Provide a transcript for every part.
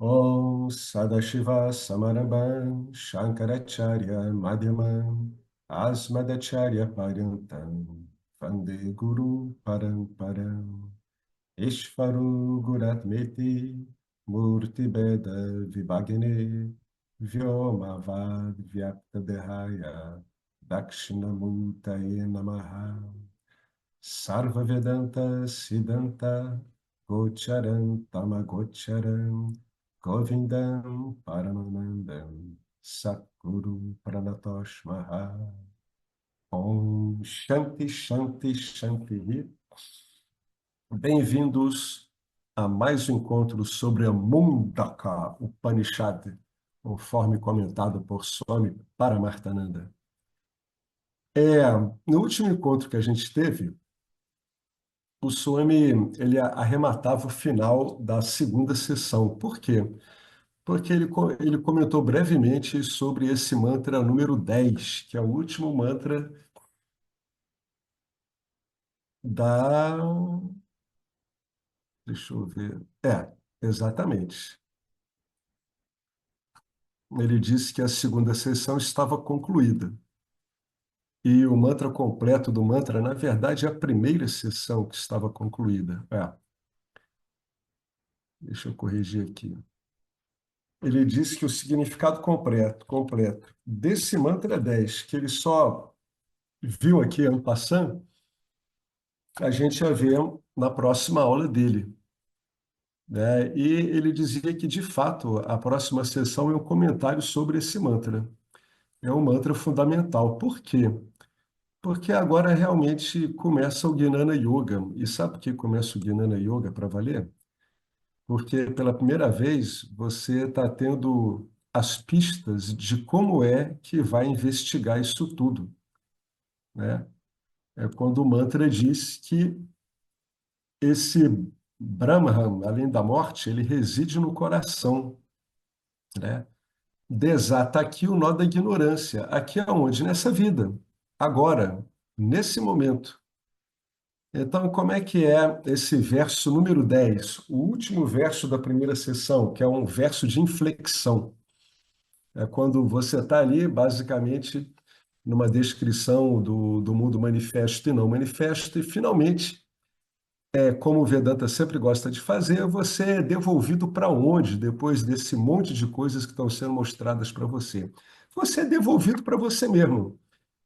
Om Sadashiva Samarabham Shankaracharya Madhyamam Asmadacharya Paryantam Vande Guru Paramparam Ishvaru Guratmeti Murti Beda Vibhagne Vyomavad Vyaptadehaya Dakshinamurtaye Namaha Sarva Vedanta Siddhanta Gocharam Tamagocharam Govindam Paramanandam Satguru Pranatosh Maha Om Shanti Shanti Shanti. Bem-vindos a mais um encontro sobre a Mundaka Upanishad, conforme comentado por Swami Paramartananda. No último encontro que a gente teve, o Swami ele arrematava o final da segunda sessão. Por quê? Porque ele comentou brevemente sobre esse mantra número 10, que é o último mantra da... Deixa eu ver. Exatamente. Ele disse que a segunda sessão estava concluída. E o mantra completo do mantra, na verdade, é a primeira sessão que estava concluída. Deixa eu corrigir aqui. Ele disse que o significado completo desse mantra 10, que ele só viu aqui en passant, a gente ia ver na próxima aula dele, né? E ele dizia que, de fato, a próxima sessão é um comentário sobre esse mantra. É um mantra fundamental. Por quê? Porque agora realmente começa o Jnana Yoga. E sabe por que começa o Jnana Yoga para valer? Porque pela primeira vez você está tendo as pistas de como é que vai investigar isso tudo, né? É quando o mantra diz que esse Brahman, além da morte, ele reside no coração, né? Desata aqui o nó da ignorância. Aqui é onde? Nessa vida, agora, nesse momento. Então, como é que é esse verso número 10, o último verso da primeira sessão, que é um verso de inflexão? É quando você está ali, basicamente, numa descrição do mundo manifesto e não manifesto, e finalmente, como o Vedanta sempre gosta de fazer, você é devolvido para onde, depois desse monte de coisas que estão sendo mostradas para você? Você é devolvido para você mesmo.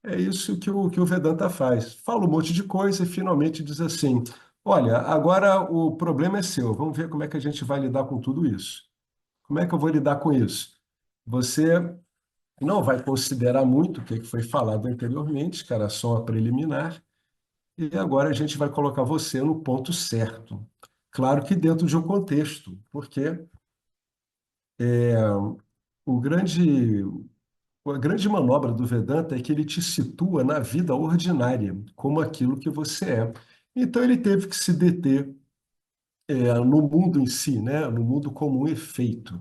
É isso que o Vedanta faz. Fala um monte de coisa e finalmente diz assim: olha, agora o problema é seu, vamos ver como é que a gente vai lidar com tudo isso. Como é que eu vou lidar com isso? Você não vai considerar muito o que foi falado anteriormente, que era só a preliminar, e agora a gente vai colocar você no ponto certo. Claro que dentro de um contexto, porque o grande, a grande manobra do Vedanta é que ele te situa na vida ordinária, como aquilo que você é. Então ele teve que se deter no mundo em si, né? No mundo como um efeito.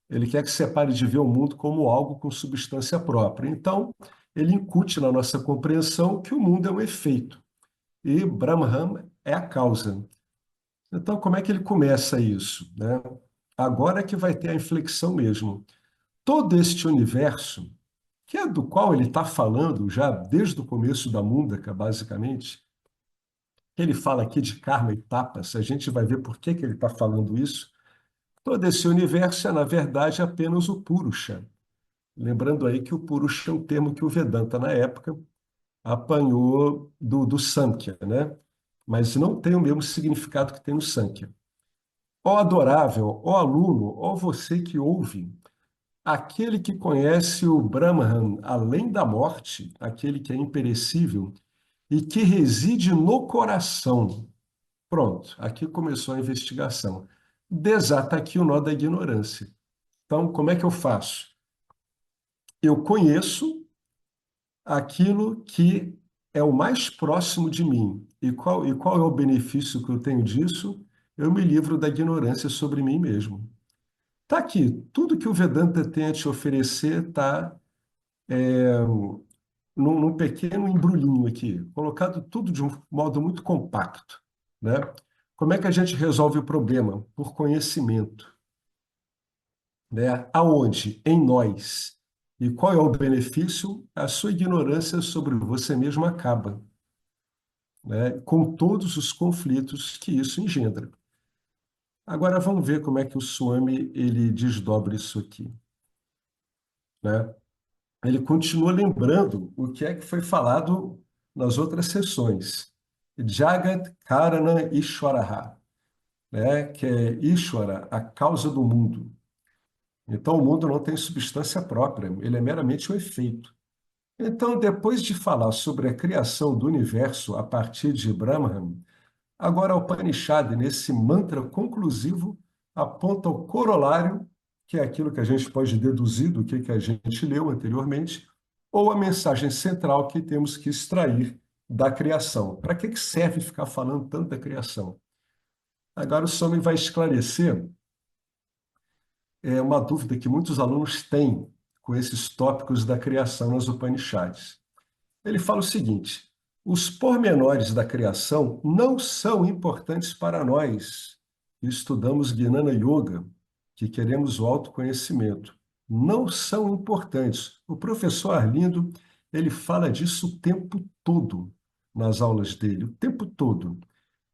Ele quer que você pare de ver o mundo como algo com substância própria. Então, ele incute na nossa compreensão que o mundo é um efeito e Brahman é a causa. Então, como é que ele começa isso, né? Agora é que vai ter a inflexão mesmo. Todo este universo, que é do qual ele está falando já desde o começo da Mundaka, basicamente, ele fala aqui de karma e tapas, a gente vai ver por que ele está falando isso. Todo esse universo é, na verdade, apenas o Purusha. Lembrando aí que o Purusha é um termo que o Vedanta, na época, apanhou do Samkhya, né? Mas não tem o mesmo significado que tem no Samkhya. Ó adorável, ó aluno, ó você que ouve, aquele que conhece o Brahman além da morte, aquele que é imperecível e que reside no coração. Pronto, aqui começou a investigação. Desata aqui o nó da ignorância. Então, como é que eu faço? Eu conheço aquilo que é o mais próximo de mim. E qual é o benefício que eu tenho disso? Eu me livro da ignorância sobre mim mesmo. Está aqui, tudo que o Vedanta tem a te oferecer está num pequeno embrulhinho aqui, colocado tudo de um modo muito compacto, né? Como é que a gente resolve o problema? Por conhecimento. né? Aonde? Em nós. E qual é o benefício? A sua ignorância sobre você mesmo acaba, né? Com todos os conflitos que isso engendra. Agora vamos ver como é que o Swami ele desdobra isso aqui, né? Ele continua lembrando o que é que foi falado nas outras sessões. Jagat Karana Ishwaraha, né? Que é Ishwara, a causa do mundo. Então, o mundo não tem substância própria, ele é meramente um efeito. Então, depois de falar sobre a criação do universo a partir de Brahman, agora o Upanishad, nesse mantra conclusivo, aponta o corolário, que é aquilo que a gente pode deduzir do que a gente leu anteriormente, ou a mensagem central que temos que extrair da criação. Para que serve ficar falando tanto da criação? Agora o Swami vai esclarecer uma dúvida que muitos alunos têm com esses tópicos da criação nas Upanishads. Ele fala o seguinte: os pormenores da criação não são importantes para nós que estudamos Gnana Yoga, que queremos o autoconhecimento. Não são importantes. O professor Arlindo, ele fala disso o tempo todo nas aulas dele, o tempo todo.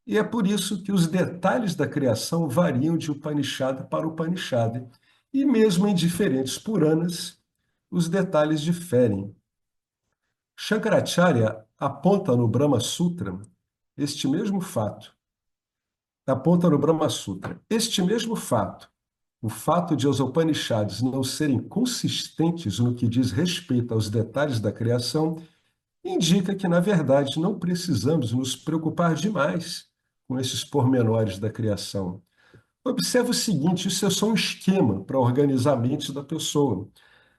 E é por isso que os detalhes da criação variam de Upanishad para Upanishad. E mesmo em diferentes Puranas, os detalhes diferem. Shankaracharya aponta no Brahma Sutra este mesmo fato. Aponta no Brahma Sutra. Este mesmo fato, o fato de os Upanishads não serem consistentes no que diz respeito aos detalhes da criação, indica que, na verdade, não precisamos nos preocupar demais com esses pormenores da criação. Observe o seguinte: isso é só um esquema para organizar a mente da pessoa.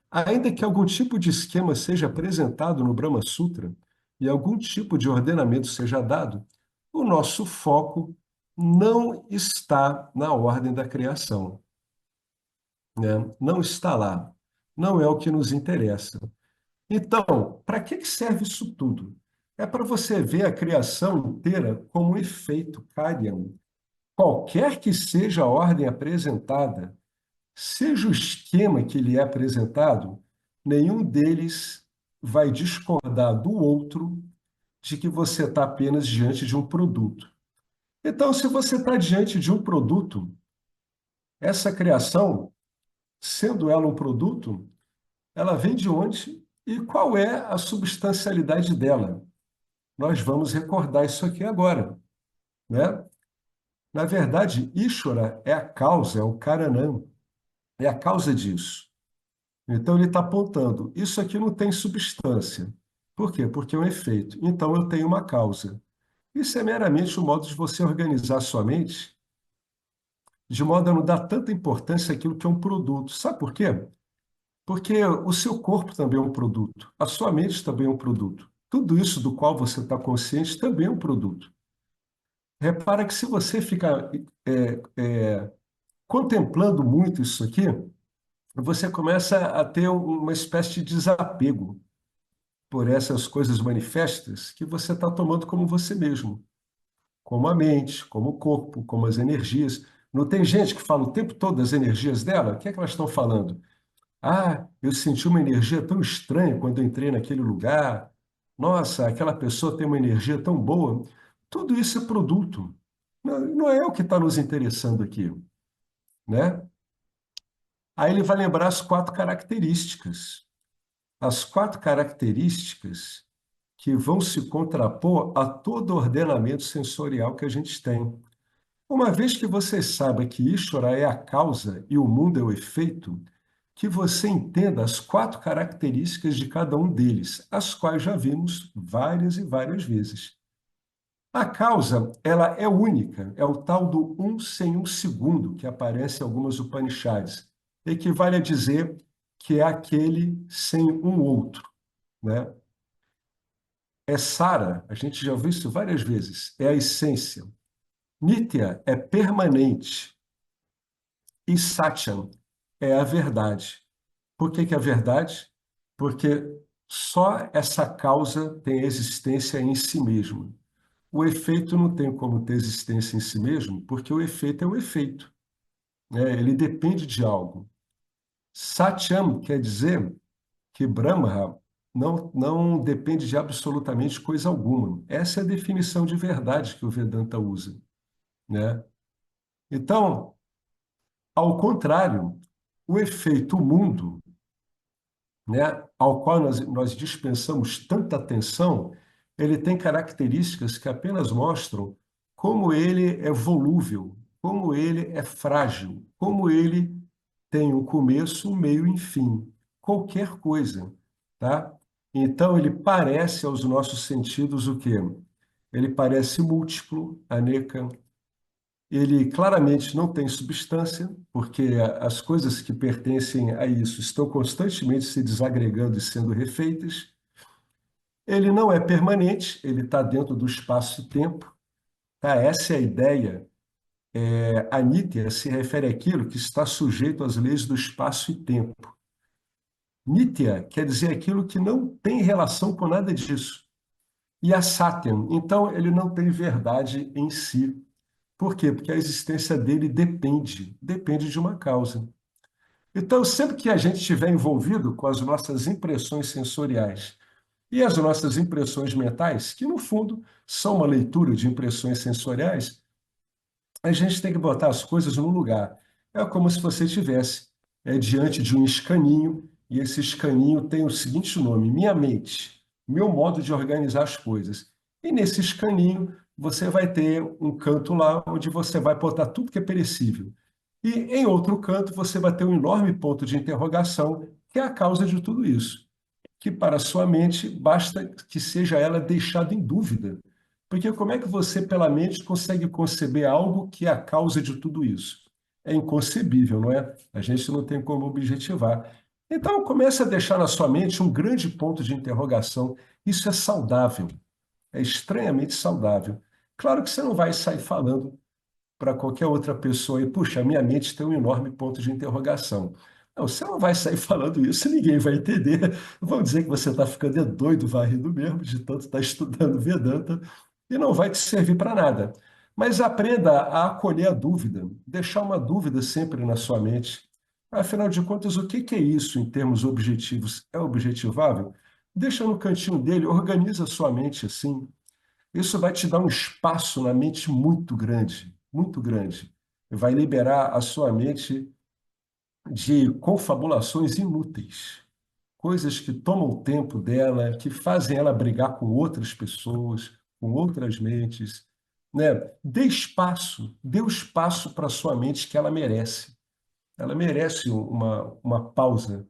Ainda que algum tipo de esquema seja apresentado no Brahma Sutra e algum tipo de ordenamento seja dado, o nosso foco não está na ordem da criação, né? Não está lá. Não é o que nos interessa. Então, para que serve isso tudo? É para você ver a criação inteira como um efeito Karyam. Qualquer que seja a ordem apresentada, seja o esquema que lhe é apresentado, nenhum deles vai discordar do outro de que você está apenas diante de um produto. Então, se você está diante de um produto, essa criação, sendo ela um produto, ela vem de onde e qual é a substancialidade dela? Nós vamos recordar isso aqui agora, né? Na verdade, Ishvara é a causa, é o Karanam, é a causa disso. Então, ele está apontando, isso aqui não tem substância. Por quê? Porque é um efeito. Então, eu tenho uma causa. Isso é meramente um modo de você organizar a sua mente, de modo a não dar tanta importância àquilo que é um produto. Sabe por quê? Porque o seu corpo também é um produto, a sua mente também é um produto. Tudo isso do qual você está consciente também é um produto. Repara que se você ficar contemplando muito isso aqui, você começa a ter uma espécie de desapego por essas coisas manifestas que você está tomando como você mesmo, como a mente, como o corpo, como as energias. Não tem gente que fala o tempo todo das energias dela? O que é que elas estão falando? Ah, eu senti uma energia tão estranha quando eu entrei naquele lugar. Nossa, aquela pessoa tem uma energia tão boa. Tudo isso é produto. Não é o que está nos interessando aqui, né? Aí ele vai lembrar as quatro características. As quatro características que vão se contrapor a todo ordenamento sensorial que a gente tem. Uma vez que você saiba que Ishvara é a causa e o mundo é o efeito, que você entenda as quatro características de cada um deles, as quais já vimos várias e várias vezes. A causa, ela é única, é o tal do um sem um segundo, que aparece em algumas Upanishads. Equivale a dizer que é aquele sem um outro, né? É Sara, a gente já viu isso várias vezes, é a essência. Nitya é permanente e Satyam é a verdade. Por que é a verdade? Porque só essa causa tem existência em si mesmo. O efeito não tem como ter existência em si mesmo, porque o efeito é o efeito, né? Ele depende de algo. Satyam quer dizer que Brahma não depende de absolutamente coisa alguma. Essa é a definição de verdade que o Vedanta usa, né? Então, ao contrário, o efeito mundo, né, ao qual nós dispensamos tanta atenção, ele tem características que apenas mostram como ele é volúvel, como ele é frágil, como ele tem um começo, um meio e um fim, qualquer coisa, tá? Então ele parece aos nossos sentidos o quê? Ele parece múltiplo, aneca, ele claramente não tem substância, porque as coisas que pertencem a isso estão constantemente se desagregando e sendo refeitas. Ele não é permanente, ele está dentro do espaço e tempo. Tá? Essa é a ideia. A nitya se refere àquilo que está sujeito às leis do espaço e tempo. Nitya quer dizer aquilo que não tem relação com nada disso. E a Satyam, então, ele não tem verdade em si. Por quê? Porque a existência dele depende de uma causa. Então, sempre que a gente estiver envolvido com as nossas impressões sensoriais e as nossas impressões mentais, que no fundo são uma leitura de impressões sensoriais, a gente tem que botar as coisas no lugar. É como se você estivesse diante de um escaninho, e esse escaninho tem o seguinte nome: minha mente, meu modo de organizar as coisas. E nesse escaninho, você vai ter um canto lá onde você vai botar tudo que é perecível. E em outro canto, você vai ter um enorme ponto de interrogação, que é a causa de tudo isso, que para sua mente basta que seja ela deixada em dúvida. Porque como é que você, pela mente, consegue conceber algo que é a causa de tudo isso? É inconcebível, não é? A gente não tem como objetivar. Então, comece a deixar na sua mente um grande ponto de interrogação. Isso é saudável, é estranhamente saudável. Claro que você não vai sair falando para qualquer outra pessoa e, puxa, a minha mente tem um enorme ponto de interrogação. Não, você não vai sair falando isso, ninguém vai entender. Vão dizer que você está ficando doido, varrido mesmo, de tanto estar estudando Vedanta, e não vai te servir para nada. Mas aprenda a acolher a dúvida, deixar uma dúvida sempre na sua mente. Afinal de contas, o que é isso em termos objetivos? É objetivável? Deixa no cantinho dele, organiza a sua mente assim. Isso vai te dar um espaço na mente muito grande, muito grande. Vai liberar a sua mente de confabulações inúteis, coisas que tomam o tempo dela, que fazem ela brigar com outras pessoas, com outras mentes, né? Dê o espaço para a sua mente que ela merece. Ela merece uma pausa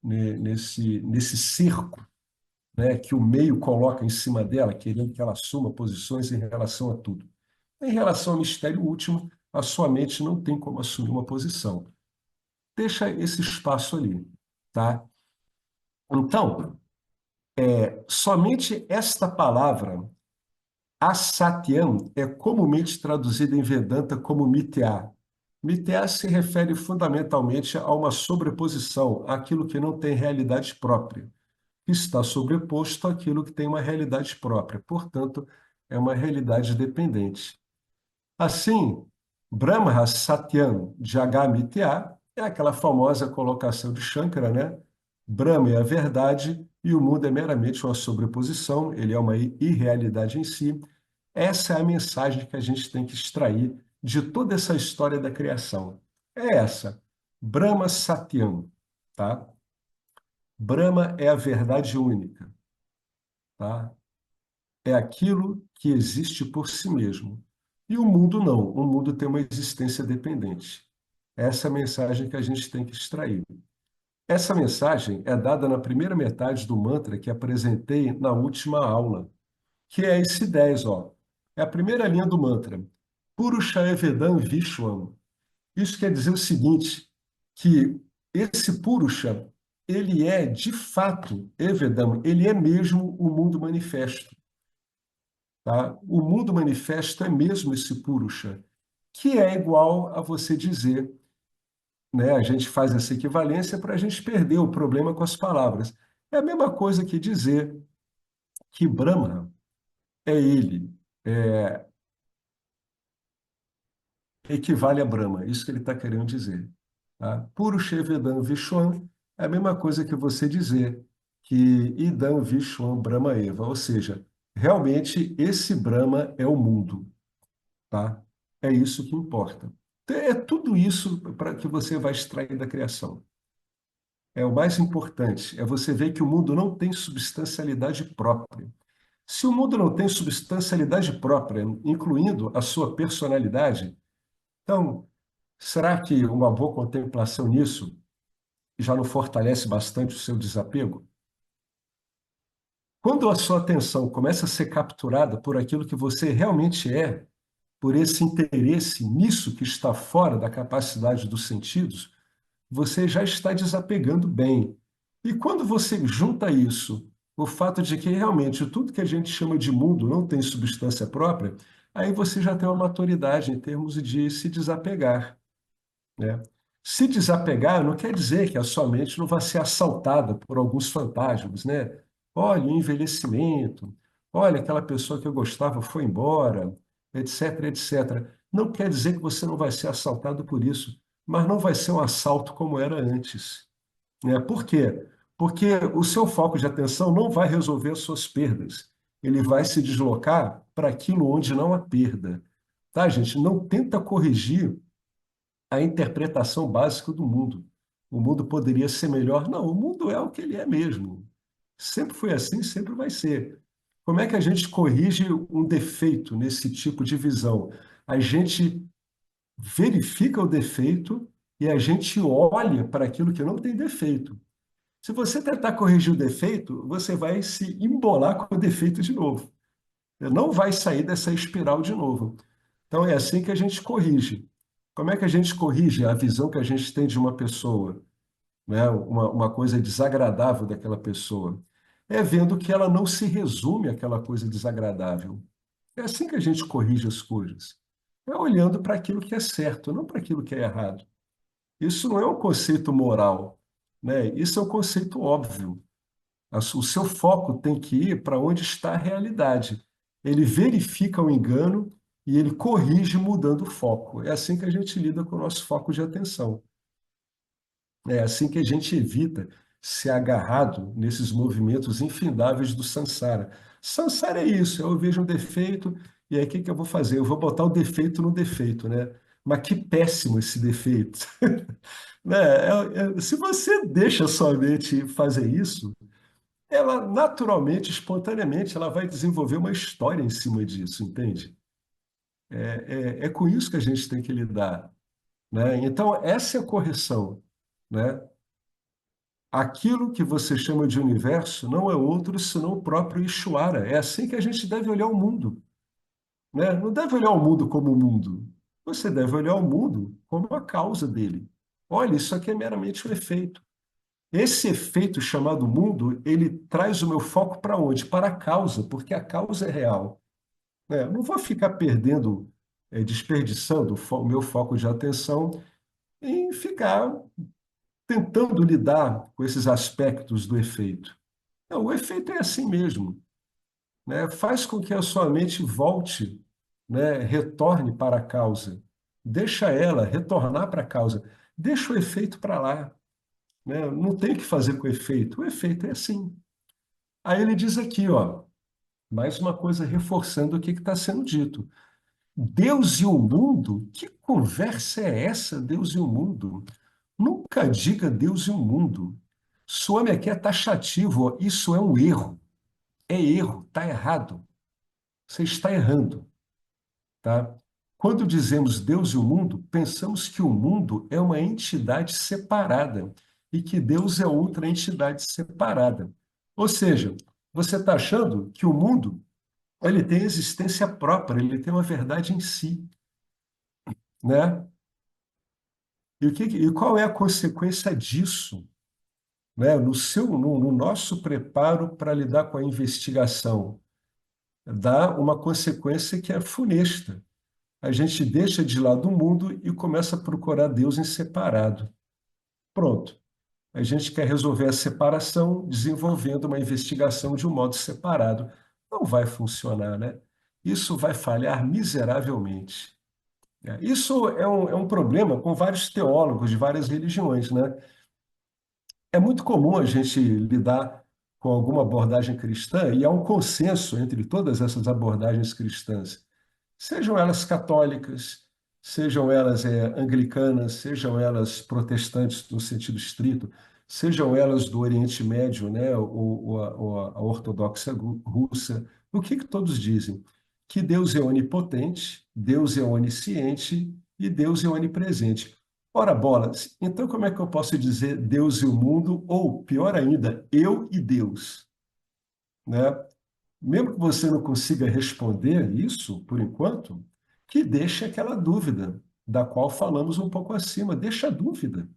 nesse cerco, né, que o meio coloca em cima dela, querendo que ela assuma posições em relação a tudo. Em relação ao mistério último, a sua mente não tem como assumir uma posição. Deixa esse espaço ali, tá? Então, somente esta palavra, asatyam, é comumente traduzida em Vedanta como mithya. Mithya se refere fundamentalmente a uma sobreposição, àquilo que não tem realidade própria, que está sobreposto àquilo que tem uma realidade própria. Portanto, é uma realidade dependente. Assim, Brahma Satyam Jagamitya é aquela famosa colocação de Shankara, né? Brahma é a verdade e o mundo é meramente uma sobreposição, ele é uma irrealidade em si. Essa é a mensagem que a gente tem que extrair de toda essa história da criação. É essa, Brahma Satyam, tá? Brahma é a verdade única, tá? É aquilo que existe por si mesmo. E o mundo não, o mundo tem uma existência dependente. Essa é a mensagem que a gente tem que extrair. Essa mensagem é dada na primeira metade do mantra que apresentei na última aula, que é esse 10, ó. É a primeira linha do mantra. Purusha Evedam Vishwam. Isso quer dizer o seguinte, que esse Purusha, ele é, de fato, Evedam, ele é mesmo o mundo manifesto. Tá? O mundo manifesto é mesmo esse Purusha, que é igual a você dizer, né? A gente faz essa equivalência para a gente perder o problema com as palavras. É a mesma coisa que dizer que Brahma é ele, equivale a Brahma, isso que ele está querendo dizer. Tá? Purusha Vedam Vishwan é a mesma coisa que você dizer que Idam Vishwan Brahma Eva, ou seja, realmente esse Brahma é o mundo, tá? É isso que importa. É tudo isso para que você vai extrair da criação. É o mais importante, é você ver que o mundo não tem substancialidade própria. Se o mundo não tem substancialidade própria, incluindo a sua personalidade, então, será que uma boa contemplação nisso já não fortalece bastante o seu desapego? Quando a sua atenção começa a ser capturada por aquilo que você realmente é, por esse interesse nisso que está fora da capacidade dos sentidos, você já está desapegando bem. E quando você junta isso, o fato de que realmente tudo que a gente chama de mundo não tem substância própria, aí você já tem uma maturidade em termos de se desapegar, né? Se desapegar não quer dizer que a sua mente não vai ser assaltada por alguns fantasmas, né? Olha, o envelhecimento, olha, aquela pessoa que eu gostava foi embora, etc, etc. Não quer dizer que você não vai ser assaltado por isso, mas não vai ser um assalto como era antes, né? Por quê? Porque o seu foco de atenção não vai resolver as suas perdas. Ele vai se deslocar para aquilo onde não há perda. Tá, gente? Não tenta corrigir a interpretação básica do mundo. O mundo poderia ser melhor? Não, o mundo é o que ele é mesmo. Sempre foi assim, sempre vai ser. Como é que a gente corrige um defeito nesse tipo de visão? A gente verifica o defeito e a gente olha para aquilo que não tem defeito. Se você tentar corrigir o defeito, você vai se embolar com o defeito de novo. Não vai sair dessa espiral de novo. Então é assim que a gente corrige. Como é que a gente corrige a visão que a gente tem de uma pessoa, né? Uma coisa desagradável daquela pessoa? É vendo que ela não se resume àquela coisa desagradável. É assim que a gente corrige as coisas. É olhando para aquilo que é certo, não para aquilo que é errado. Isso não é um conceito moral, né? Isso é um conceito óbvio. O seu foco tem que ir para onde está a realidade. Ele verifica o engano e ele corrige mudando o foco. É assim que a gente lida com o nosso foco de atenção. É assim que a gente evita ser agarrado nesses movimentos infindáveis do samsara. Samsara é isso, eu vejo um defeito e aí o que que eu vou fazer? Eu vou botar o defeito no defeito, né? Mas que péssimo esse defeito. Né? Se você deixa a sua mente fazer isso, ela naturalmente, espontaneamente, ela vai desenvolver uma história em cima disso, entende? É com isso que a gente tem que lidar, né? Então, essa é a correção, né? Aquilo que você chama de universo não é outro senão o próprio Ishvara. É assim que a gente deve olhar o mundo, né? Não deve olhar o mundo como o mundo. Você deve olhar o mundo como a causa dele. Olha, isso aqui é meramente um efeito. Esse efeito chamado mundo, ele traz o meu foco para onde? Para a causa, porque a causa é real. Né? Eu não vou ficar perdendo, desperdiçando o meu foco de atenção em ficar tentando lidar com esses aspectos do efeito. Não, o efeito é assim mesmo, né? Faz com que a sua mente volte, né? Retorne para a causa. Deixa ela retornar para a causa. Deixa o efeito para lá, né? Não tem o que fazer com o efeito. O efeito é assim. Aí ele diz aqui, ó, mais uma coisa reforçando o que está sendo dito. Deus e o mundo? Que conversa é essa, Deus e o mundo? Nunca diga Deus e o mundo. Some aqui é taxativo, ó. Isso é um erro. É erro, está errado. Você está errando, tá? Quando dizemos Deus e o mundo, pensamos que o mundo é uma entidade separada e que Deus é outra entidade separada. Ou seja, você está achando que o mundo ele tem existência própria, ele tem uma verdade em si, né? E qual é a consequência disso, né? No nosso preparo para lidar com a investigação, dá uma consequência que é funesta. A gente deixa de lado o mundo e começa a procurar Deus em separado. Pronto. A gente quer resolver a separação desenvolvendo uma investigação de um modo separado. Não vai funcionar, né? Isso vai falhar miseravelmente. Isso é um problema com vários teólogos de várias religiões, né? É muito comum a gente lidar com alguma abordagem cristã e há um consenso entre todas essas abordagens cristãs, sejam elas católicas, sejam elas anglicanas, sejam elas protestantes no sentido estrito, sejam elas do Oriente Médio, né, ou a ortodoxa russa. O que todos dizem? Que Deus é onipotente, Deus é onisciente e Deus é onipresente. Ora, bolas, então como é que eu posso dizer Deus e o mundo, ou pior ainda, eu e Deus, né? Mesmo que você não consiga responder isso, por enquanto, que deixe aquela dúvida, da qual falamos um pouco acima, deixa a dúvida,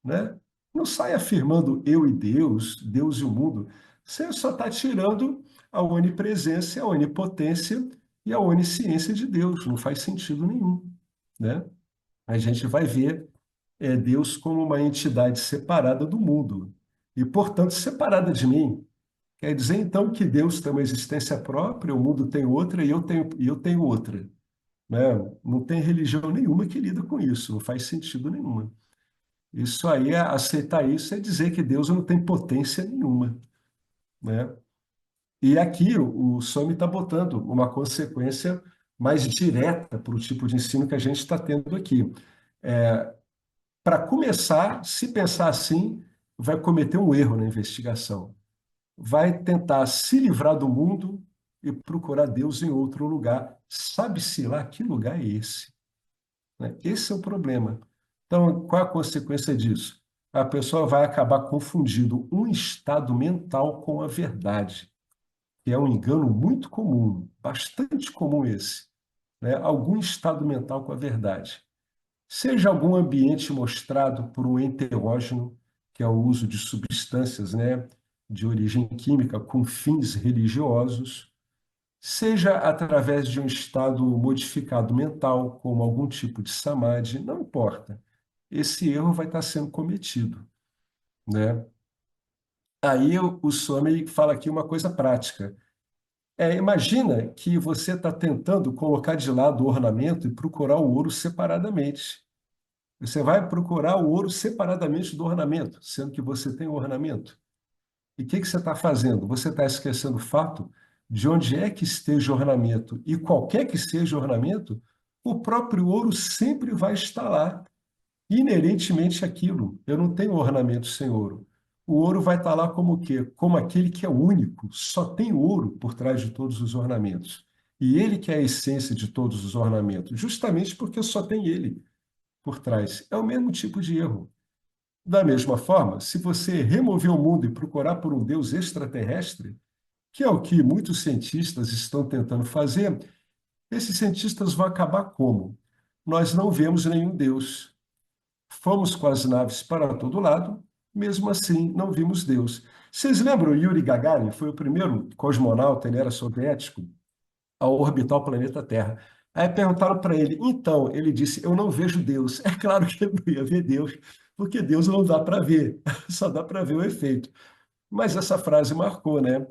né? Não sai afirmando eu e Deus, Deus e o mundo. Você só está tirando a onipresença, a onipotência e a onisciência de Deus. Não faz sentido nenhum, né? A gente vai ver Deus como uma entidade separada do mundo e, portanto, separada de mim. Quer dizer, então, que Deus tem uma existência própria, o mundo tem outra e eu tenho outra, né? Não tem religião nenhuma que lida com isso, não faz sentido nenhuma. Isso aí, aceitar isso é dizer que Deus não tem potência nenhuma, né? E aqui o Swami está botando uma consequência mais direta para o tipo de ensino que a gente está tendo aqui. Para começar, se pensar assim, vai cometer um erro na investigação. Vai tentar se livrar do mundo e procurar Deus em outro lugar. Sabe-se lá que lugar é esse, né? Esse é o problema. Então, qual é a consequência disso? A pessoa vai acabar confundindo um estado mental com a verdade, que é um engano muito comum, bastante comum esse, né? Algum estado mental com a verdade. Seja algum ambiente mostrado por um enteógeno, que é o uso de substâncias, né, de origem química com fins religiosos, seja através de um estado modificado mental, como algum tipo de samadhi, não importa. Esse erro vai estar sendo cometido, né? Aí o Swami fala aqui uma coisa prática. Imagina que você está tentando colocar de lado o ornamento e procurar o ouro separadamente. Você vai procurar o ouro separadamente do ornamento, sendo que você tem o ornamento. E o que você está fazendo? Você está esquecendo o fato de onde é que esteja o ornamento. E qualquer que seja o ornamento, o próprio ouro sempre vai estar lá, inerentemente aquilo. Eu não tenho ornamento sem ouro. O ouro vai estar lá como o quê? Como aquele que é único, só tem ouro por trás de todos os ornamentos. E ele que é a essência de todos os ornamentos, justamente porque só tem ele por trás. É o mesmo tipo de erro. Da mesma forma, se você remover o mundo e procurar por um Deus extraterrestre, que é o que muitos cientistas estão tentando fazer, esses cientistas vão acabar como? Nós não vemos nenhum Deus. Fomos com as naves para todo lado, mesmo assim não vimos Deus. Vocês lembram Yuri Gagarin? Foi o primeiro cosmonauta, ele era soviético, a orbitar o planeta Terra. Aí perguntaram para ele, então, ele disse, eu não vejo Deus. É claro que ele não ia ver Deus, porque Deus não dá para ver, só dá para ver o efeito. Mas essa frase marcou, né?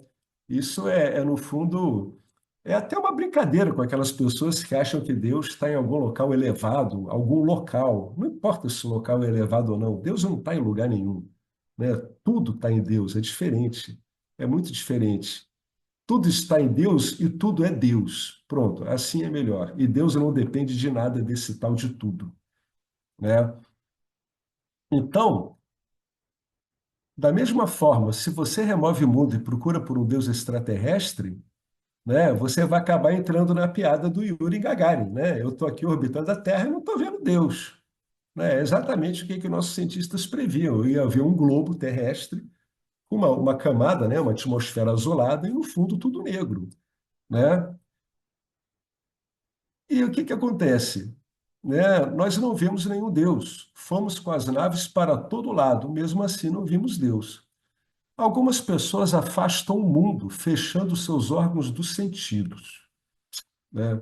Isso no fundo, é até uma brincadeira com aquelas pessoas que acham que Deus está em algum local elevado, algum local. Não importa se o local é elevado ou não, Deus não está em lugar nenhum, né? Tudo está em Deus, é diferente, é muito diferente. Tudo está em Deus e tudo é Deus. Pronto, assim é melhor. E Deus não depende de nada desse tal de tudo, né? Então, da mesma forma, se você remove o mundo e procura por um Deus extraterrestre, né, você vai acabar entrando na piada do Yuri Gagarin, né? Eu estou aqui orbitando a Terra e não estou vendo Deus, né? É exatamente o que nossos cientistas previam. Ia haver um globo terrestre com uma camada, né, uma atmosfera azulada e no fundo tudo negro, né? E o que acontece? Né? Nós não vemos nenhum Deus. Fomos com as naves para todo lado, mesmo assim não vimos Deus. Algumas pessoas afastam o mundo, fechando seus órgãos dos sentidos, né?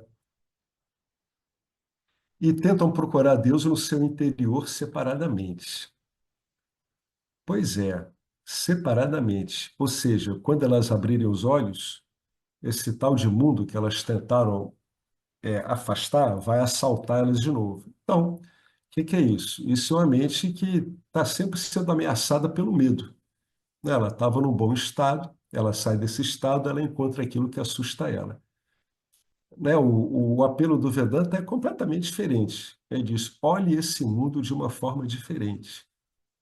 E tentam procurar Deus no seu interior separadamente. Pois é, separadamente. Ou seja, quando elas abrirem os olhos, esse tal de mundo que elas tentaram afastar, vai assaltar elas de novo. Então, o que que é isso? Isso é uma mente que está sempre sendo ameaçada pelo medo, né? Ela estava num bom estado, ela sai desse estado, ela encontra aquilo que assusta ela. Né? O apelo do Vedanta é completamente diferente. Ele diz: olhe esse mundo de uma forma diferente.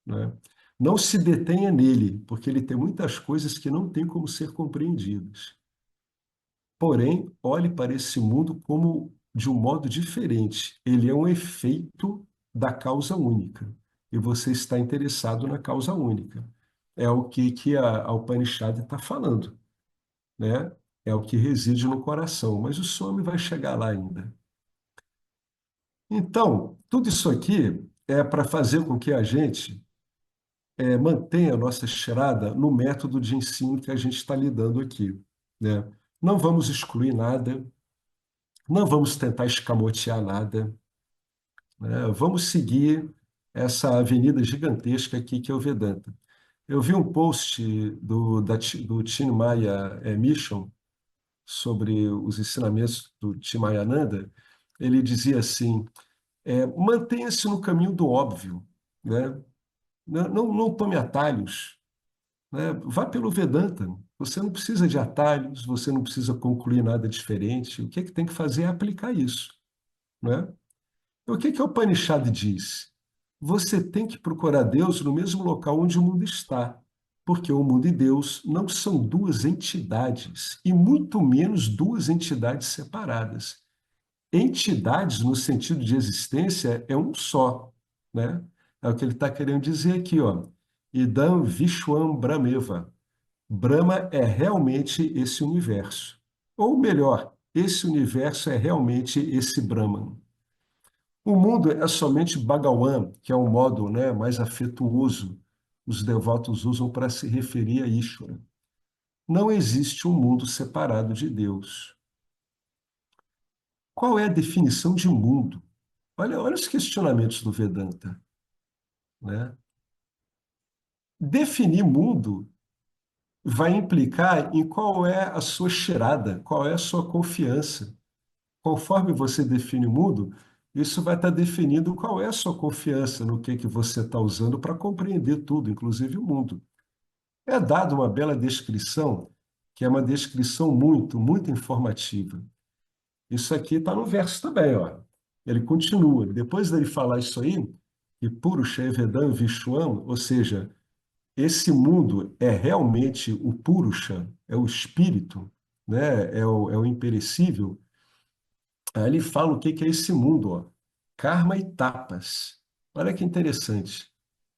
Né? Não se detenha nele, porque ele tem muitas coisas que não têm como ser compreendidas. Porém, olhe para esse mundo como de um modo diferente. Ele é um efeito da causa única. E você está interessado na causa única. É o que a Upanishad está falando, né? É o que reside no coração. Mas o some vai chegar lá ainda. Então, tudo isso aqui é para fazer com que a gente mantenha a nossa cheirada no método de ensino que a gente está lidando aqui, né? Não vamos excluir nada, não vamos tentar escamotear nada, né? Vamos seguir essa avenida gigantesca aqui que é o Vedanta. Eu vi um post do Chinmaya Mission sobre os ensinamentos do Chimayananda. Ele dizia assim: mantenha-se no caminho do óbvio, né? Não tome atalhos, né? Vá pelo Vedanta. Você não precisa de atalhos, você não precisa concluir nada diferente. O que é que tem que fazer é aplicar isso, né? O que que o Upanishad diz? Você tem que procurar Deus no mesmo local onde o mundo está, porque o mundo e Deus não são duas entidades, e muito menos duas entidades separadas. Entidades, no sentido de existência, é um só, né? É o que ele está querendo dizer aqui, ó. Idam Vishwam Brahmeva. Brahma é realmente esse universo. Ou melhor, esse universo é realmente esse Brahman. O mundo é somente Bhagawan, que é um modo, né, mais afetuoso os devotos usam para se referir a Ishvara. Não existe um mundo separado de Deus. Qual é a definição de mundo? Olha os questionamentos do Vedanta, né? Definir mundo vai implicar em qual é a sua cheirada, qual é a sua confiança. Conforme você define o mundo, isso vai estar definindo qual é a sua confiança no que você está usando para compreender tudo, inclusive o mundo. É dada uma bela descrição, que é uma descrição muito informativa. Isso aqui está no verso também, ó. Ele continua. Depois dele falar isso aí, e Purusha Evedam Vishwam, ou seja, esse mundo é realmente o Purusha, é o espírito, né? É o imperecível. Aí ele fala o que que é esse mundo, ó. Karma e tapas. Olha que interessante.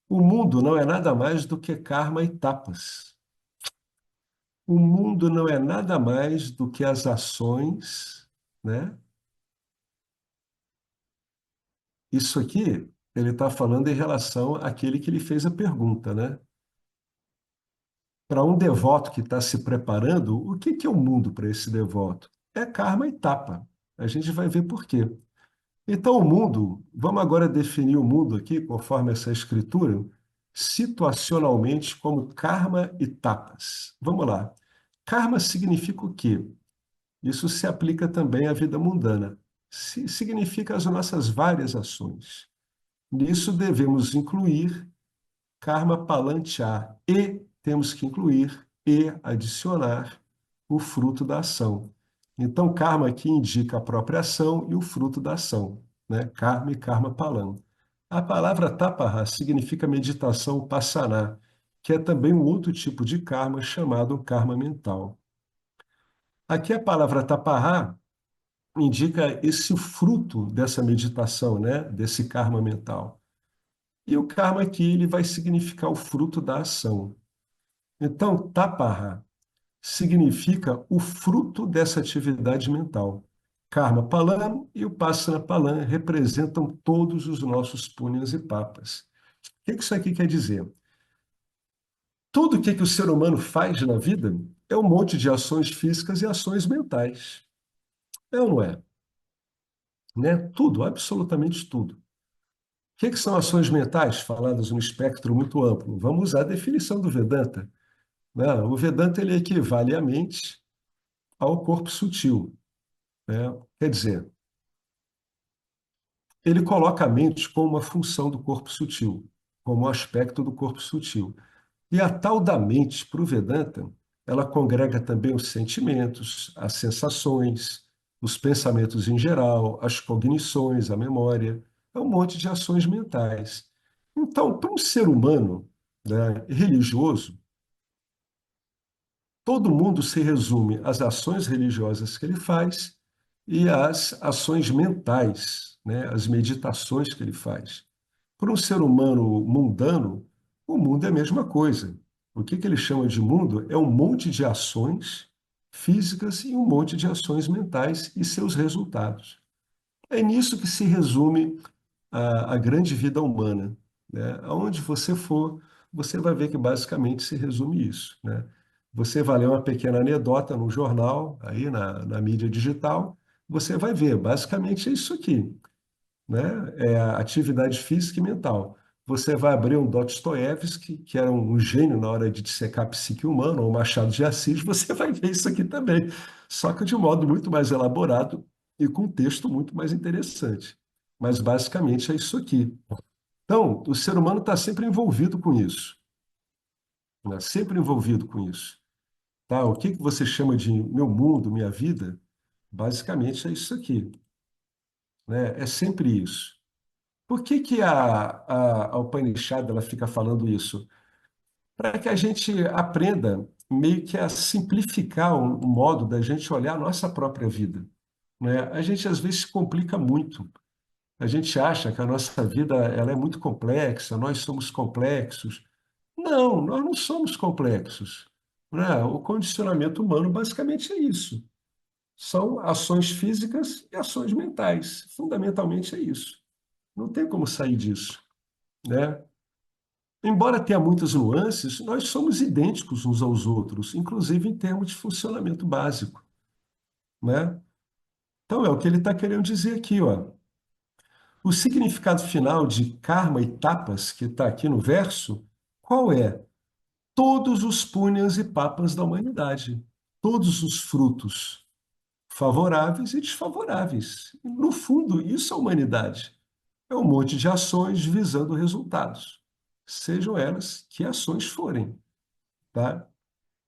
O mundo não é nada mais do que karma e tapas. O mundo não é nada mais do que as ações, né? Isso aqui ele está falando em relação àquele que lhe fez a pergunta, né? Para um devoto que está se preparando, o que que é o mundo para esse devoto? É karma e tapa. A gente vai ver por quê. Então, o mundo, vamos agora definir o mundo aqui, conforme essa escritura, situacionalmente como karma e tapas. Vamos lá. Karma significa o quê? Isso se aplica também à vida mundana. Significa as nossas várias ações. Nisso devemos incluir karma palanchar e temos que incluir e adicionar o fruto da ação. Então, karma aqui indica a própria ação e o fruto da ação, né? Karma e karma palam. A palavra tapaha significa meditação passaná, que é também um outro tipo de karma chamado karma mental. Aqui a palavra tapaha indica esse fruto dessa meditação, né? Desse karma mental. E o karma aqui ele vai significar o fruto da ação. Então, tapaha significa o fruto dessa atividade mental. Karma palam e o Passana palam representam todos os nossos punhas e papas. O que isso aqui quer dizer? Tudo o que o ser humano faz na vida é um monte de ações físicas e ações mentais. É ou não é? Né? Tudo, absolutamente tudo. O que são ações mentais, faladas num espectro muito amplo? Vamos usar a definição do Vedanta, né? O Vedanta ele equivale à mente ao corpo sutil, né? Quer dizer, ele coloca a mente como uma função do corpo sutil, como um aspecto do corpo sutil. E a tal da mente, para o Vedanta, ela congrega também os sentimentos, as sensações, os pensamentos em geral, as cognições, a memória, é um monte de ações mentais. Então, para um ser humano, né, religioso, todo mundo se resume às ações religiosas que ele faz e às ações mentais, né, as meditações que ele faz. Para um ser humano mundano, o mundo é a mesma coisa. O que que ele chama de mundo é um monte de ações físicas e um monte de ações mentais e seus resultados. É nisso que se resume a grande vida humana, né? Aonde você for, você vai ver que basicamente se resume isso, né? Você vai ler uma pequena anedota no jornal, aí na mídia digital, você vai ver, basicamente é isso aqui, né? É a atividade física e mental. Você vai abrir um Dostoiévski, que era um gênio na hora de dissecar a psique humana, ou Machado de Assis, você vai ver isso aqui também, só que de um modo muito mais elaborado e com um texto muito mais interessante. Mas basicamente é isso aqui. Então, o ser humano está sempre envolvido com isso, né? Sempre envolvido com isso. Tá? O que que você chama de meu mundo, minha vida? Basicamente é isso aqui, né? É sempre isso. Por que que a Upanishad ela fica falando isso? Para que a gente aprenda meio que a simplificar o modo da gente olhar a nossa própria vida, né? A gente às vezes se complica muito. A gente acha que a nossa vida ela é muito complexa, nós somos complexos. Não, nós não somos complexos, né? O condicionamento humano basicamente é isso. São ações físicas e ações mentais. Fundamentalmente é isso. Não tem como sair disso, né? Embora tenha muitas nuances, nós somos idênticos uns aos outros, inclusive em termos de funcionamento básico, né? Então é o que ele está querendo dizer aqui, ó. O significado final de karma e tapas, que está aqui no verso, qual é? Todos os punhas e papas da humanidade, todos os frutos, favoráveis e desfavoráveis. No fundo, isso é a humanidade. É um monte de ações visando resultados, sejam elas que ações forem, tá?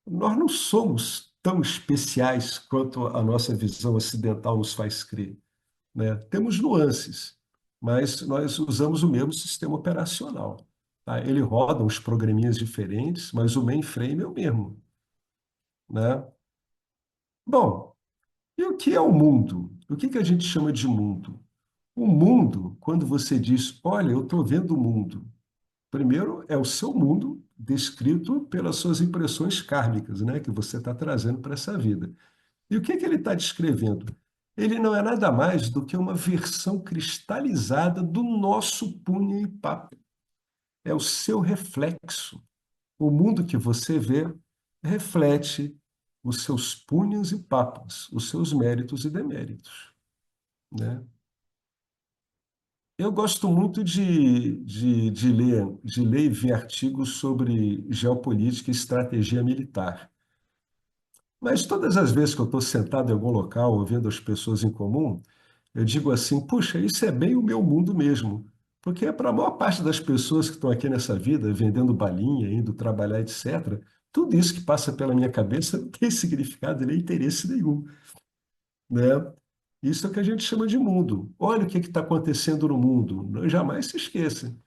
Nós não somos tão especiais quanto a nossa visão ocidental nos faz crer, né? Temos nuances, mas nós usamos o mesmo sistema operacional, tá? Ele roda uns programinhas diferentes, mas o mainframe é o mesmo, né? Bom, e o que é o mundo? O que que a gente chama de mundo? O mundo, quando você diz, olha, eu estou vendo o mundo, primeiro é o seu mundo descrito pelas suas impressões kármicas, né, que você está trazendo para essa vida. E o que que ele está descrevendo? Ele não é nada mais do que uma versão cristalizada do nosso punha e papo. É o seu reflexo. O mundo que você vê reflete os seus punhos e papas, os seus méritos e deméritos, né? Eu gosto muito de ler e ver artigos sobre geopolítica e estratégia militar. Mas todas as vezes que eu estou sentado em algum local, ouvindo as pessoas em comum, eu digo assim, puxa, isso é bem o meu mundo mesmo. Porque para a maior parte das pessoas que estão aqui nessa vida, vendendo balinha, indo trabalhar, etc., tudo isso que passa pela minha cabeça não tem significado nem interesse nenhum, né? Isso é o que a gente chama de mundo. Olha o que está acontecendo no mundo. Não, jamais se esqueça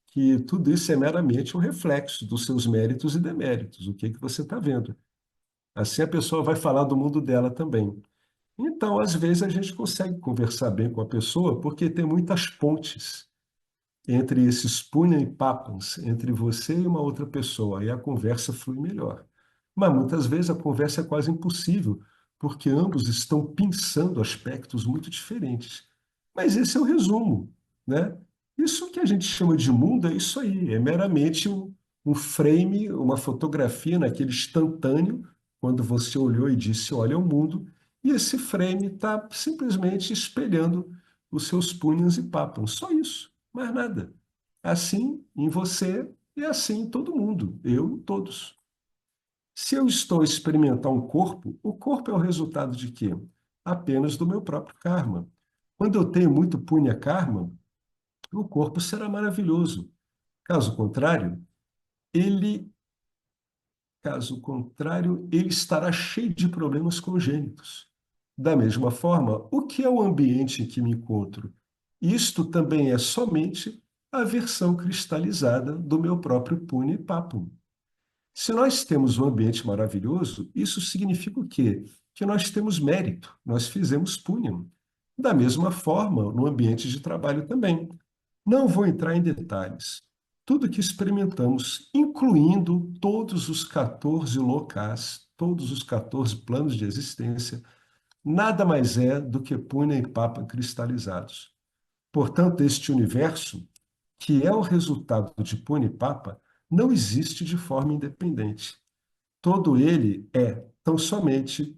que tudo isso é meramente um reflexo dos seus méritos e deméritos, o que que você está vendo. Assim a pessoa vai falar do mundo dela também. Então, às vezes, a gente consegue conversar bem com a pessoa porque tem muitas pontes entre esses punha e papas, entre você e uma outra pessoa, aí a conversa flui melhor. Mas muitas vezes a conversa é quase impossível, porque ambos estão pensando aspectos muito diferentes. Mas esse é o resumo, né? Isso que a gente chama de mundo é isso aí, é meramente um frame, uma fotografia naquele instantâneo, quando você olhou e disse, olha o mundo, e esse frame está simplesmente espelhando os seus punhos e papas, só isso, mais nada. Assim em você e assim em todo mundo, eu e todos. Se eu estou a experimentar um corpo, o corpo é o resultado de quê? Apenas do meu próprio karma. Quando eu tenho muito punya karma, o corpo será maravilhoso. Caso contrário, ele, caso contrário, ele estará cheio de problemas congênitos. Da mesma forma, o que é o ambiente em que me encontro? Isto também é somente a versão cristalizada do meu próprio punya e papum. Se nós temos um ambiente maravilhoso, isso significa o quê? Que nós temos mérito, nós fizemos punham. Da mesma forma, no ambiente de trabalho também. Não vou entrar em detalhes. Tudo que experimentamos, incluindo todos os 14 locais, todos os 14 planos de existência, nada mais é do que punha e papa cristalizados. Portanto, este universo, que é o resultado de punha e papa, não existe de forma independente. Todo ele é tão somente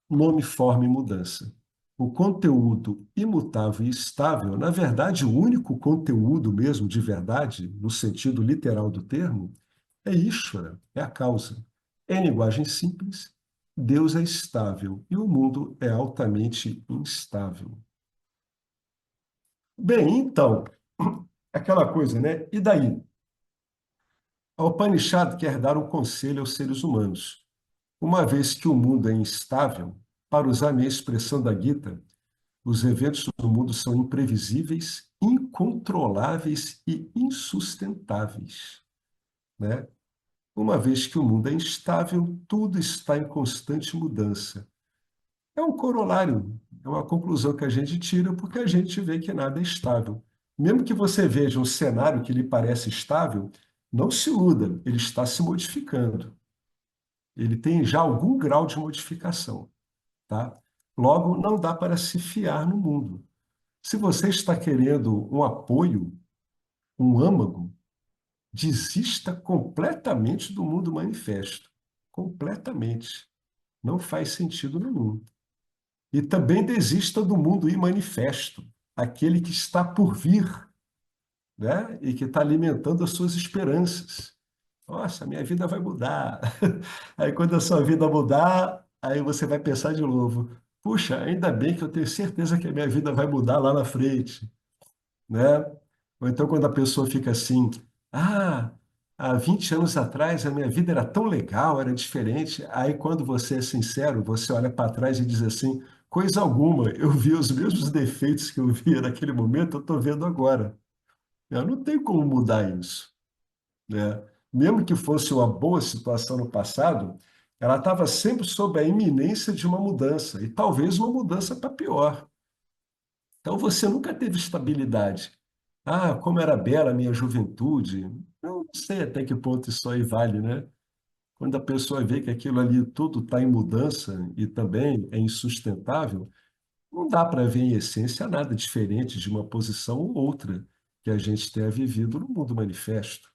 nome, forma e mudança. O conteúdo imutável e estável, na verdade, o único conteúdo mesmo de verdade, no sentido literal do termo, é Ishvara, é a causa. Em linguagem simples, Deus é estável e o mundo é altamente instável. Bem, então, aquela coisa, né? E daí? A Upanishad quer dar um conselho aos seres humanos. Uma vez que o mundo é instável, para usar a minha expressão da Gita, os eventos do mundo são imprevisíveis, incontroláveis e insustentáveis, né? Uma vez que o mundo é instável, tudo está em constante mudança. É um corolário, é uma conclusão que a gente tira porque a gente vê que nada é estável. Mesmo que você veja um cenário que lhe parece estável, não se iluda, ele está se modificando. Ele tem já algum grau de modificação, tá? Logo, não dá para se fiar no mundo. Se você está querendo um apoio, um âmago, desista completamente do mundo manifesto. Completamente. Não faz sentido nenhum. E também desista do mundo imanifesto, aquele que está por vir, né? E que está alimentando as suas esperanças. Nossa, minha vida vai mudar. Aí quando a sua vida mudar, aí você vai pensar de novo. Puxa, ainda bem que eu tenho certeza que a minha vida vai mudar lá na frente, né? Ou então quando a pessoa fica assim, ah, há 20 anos atrás a minha vida era tão legal, era diferente. Aí quando você é sincero, você olha para trás e diz assim, coisa alguma, eu vi os mesmos defeitos que eu via naquele momento, eu estou vendo agora. Eu não tenho como mudar isso, né? Mesmo que fosse uma boa situação no passado, ela estava sempre sob a iminência de uma mudança, e talvez uma mudança para pior. Então você nunca teve estabilidade. Ah, como era bela a minha juventude. Eu não sei até que ponto isso aí vale, né? Quando a pessoa vê que aquilo ali tudo está em mudança e também é insustentável, não dá para ver em essência nada diferente de uma posição ou outra que a gente tenha vivido no mundo manifesto,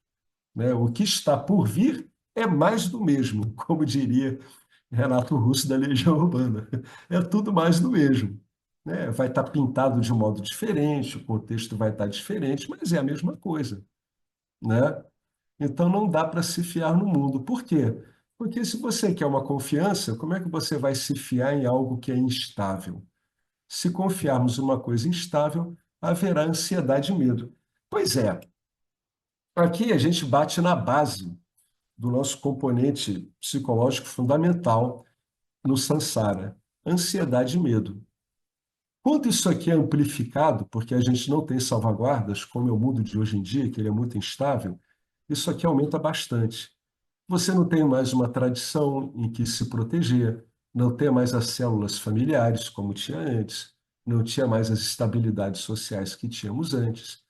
né? O que está por vir é mais do mesmo, como diria Renato Russo da Legião Urbana. É tudo mais do mesmo, né? Vai estar pintado de um modo diferente, o contexto vai estar diferente, mas é a mesma coisa, né? Então não dá para se fiar no mundo. Por quê? Porque se você quer uma confiança, como é que você vai se fiar em algo que é instável? Se confiarmos em uma coisa instável, haverá ansiedade e medo. Pois é, aqui a gente bate na base do nosso componente psicológico fundamental no samsara, ansiedade e medo. Quando isso aqui é amplificado, porque a gente não tem salvaguardas, como é o mundo de hoje em dia, que ele é muito instável, isso aqui aumenta bastante. Você não tem mais uma tradição em que se proteger, não tem mais as células familiares como tinha antes, não tinha mais as estabilidades sociais que tínhamos antes.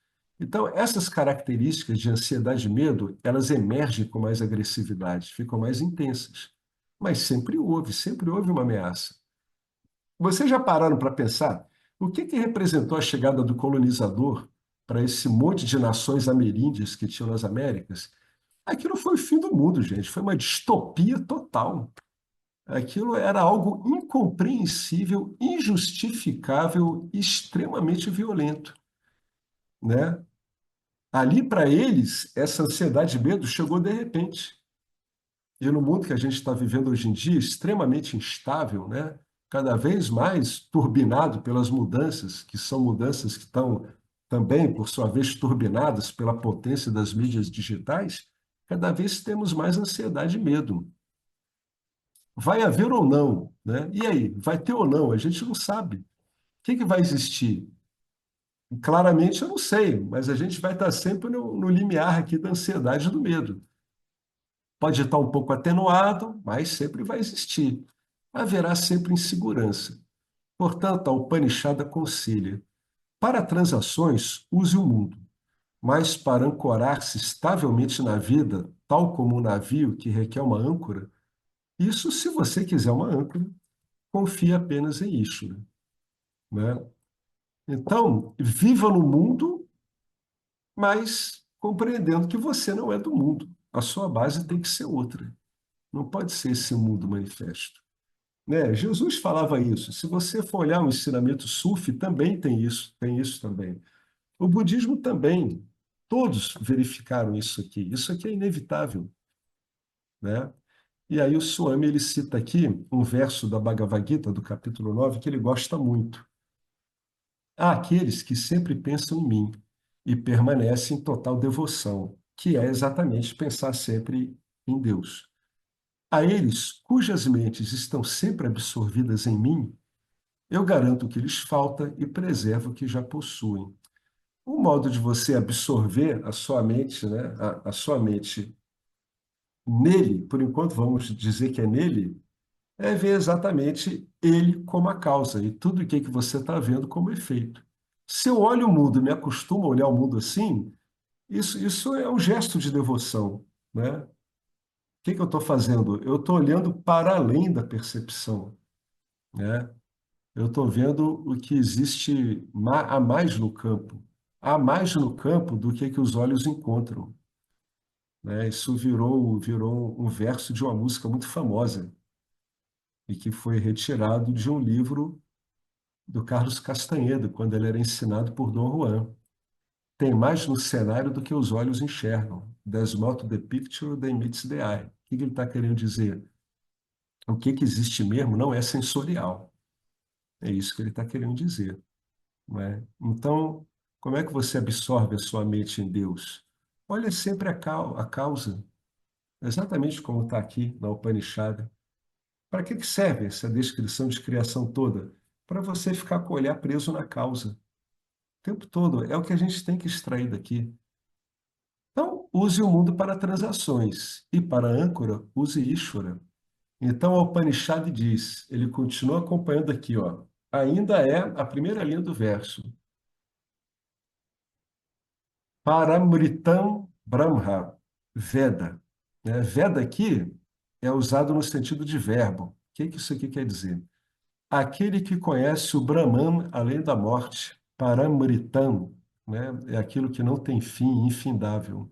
Então, essas características de ansiedade e medo, elas emergem com mais agressividade, ficam mais intensas. Mas sempre houve uma ameaça. Vocês já pararam para pensar o que representou a chegada do colonizador para esse monte de nações ameríndias que tinham nas Américas? Aquilo foi o fim do mundo, gente. Foi uma distopia total. Aquilo era algo incompreensível, injustificável, extremamente violento, né? Ali, para eles, essa ansiedade e medo chegou de repente. E no mundo que a gente está vivendo hoje em dia, extremamente instável, né? cada vez mais turbinado pelas mudanças, que são mudanças que estão também, por sua vez, turbinadas pela potência das mídias digitais, cada vez temos mais ansiedade e medo. Vai haver ou não, né? E aí, vai ter ou não? A gente não sabe. O que vai existir? Claramente eu não sei, mas a gente vai estar sempre no limiar aqui da ansiedade e do medo. Pode estar um pouco atenuado, mas sempre vai existir. Haverá sempre insegurança. Portanto, a Upanishad aconselha: para transações, use o mundo, mas para ancorar-se estavelmente na vida, tal como um navio que requer uma âncora, isso se você quiser uma âncora, confie apenas em Ishvara, né? Então, viva no mundo, mas compreendendo que você não é do mundo. A sua base tem que ser outra. Não pode ser esse mundo manifesto. Né? Jesus falava isso. Se você for olhar o ensinamento sufi, também tem isso também. O budismo também. Todos verificaram isso aqui. Isso aqui é inevitável, né? E aí o Swami ele cita aqui um verso da Bhagavad Gita, do capítulo 9 que ele gosta muito. Há aqueles que sempre pensam em mim e permanecem em total devoção, que é exatamente pensar sempre em Deus. A eles cujas mentes estão sempre absorvidas em mim, eu garanto o que lhes falta e preservo o que já possuem. O modo de você absorver a sua mente, né, a sua mente nele, por enquanto vamos dizer que é nele, é ver exatamente ele como a causa e tudo o que você está vendo como efeito. Se eu olho o mundo e me acostumo a olhar o mundo assim, isso é um gesto de devoção, né? O que eu estou fazendo? Eu estou olhando para além da percepção, né? Eu estou vendo o que existe a mais no campo. Há mais no campo do que os olhos encontram, né? Isso virou um verso de uma música muito famosa e que foi retirado de um livro do Carlos Castanheira, quando ele era ensinado por Dom Juan. Tem mais no cenário do que os olhos enxergam. There's more to the picture than meets the eye. O que ele está querendo dizer? O que existe mesmo não é sensorial. É isso que ele está querendo dizer. Não é? Então, como é que você absorve a sua mente em Deus? Olha sempre a causa, exatamente como está aqui na Upanishad. Para que serve essa descrição de criação toda? Para você ficar com o olhar preso na causa. O tempo todo. É o que a gente tem que extrair daqui. Então, use o mundo para transações e para âncora, use Ishvara. Então, o Upanishad diz, ele continua acompanhando aqui, ó. Ainda é a primeira linha do verso. Paramritam Brahma, Veda. Né? Veda aqui é usado no sentido de verbo. O que isso aqui quer dizer? Aquele que conhece o Brahman além da morte, Paramritam, né? É aquilo que não tem fim, infindável.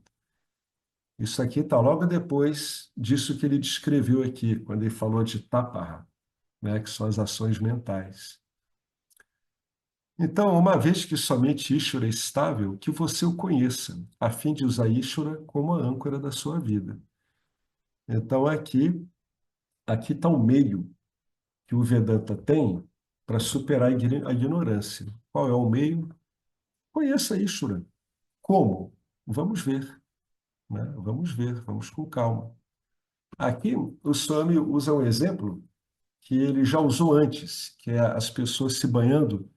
Isso aqui está logo depois disso que ele descreveu aqui, quando ele falou de tapaha, né? Que são as ações mentais. Então, uma vez que somente Ishvara é estável, que você o conheça, a fim de usar Ishvara como a âncora da sua vida. Então, aqui está o meio que o Vedanta tem para superar a ignorância. Qual é o meio? Conheça Ishvara. Como? Vamos ver, né? Vamos ver, vamos com calma. Aqui, o Swami usa um exemplo que ele já usou antes, que é as pessoas se banhando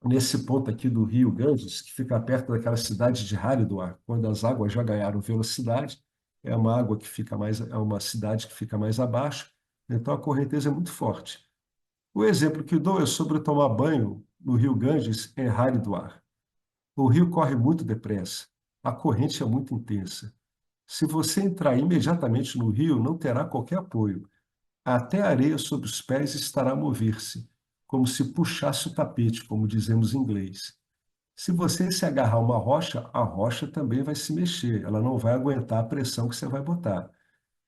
nesse ponto aqui do Rio Ganges, que fica perto daquela cidade de Haridwar, quando as águas já ganharam velocidade, é uma água que fica mais, é uma cidade que fica mais abaixo, então a correnteza é muito forte. O exemplo que dou é sobre tomar banho no Rio Ganges em Haridwar. O rio corre muito depressa, a corrente é muito intensa. Se você entrar imediatamente no rio, não terá qualquer apoio. Até a areia sob os pés estará a mover-se, como se puxasse o tapete, como dizemos em inglês. Se você se agarrar a uma rocha, a rocha também vai se mexer, ela não vai aguentar a pressão que você vai botar.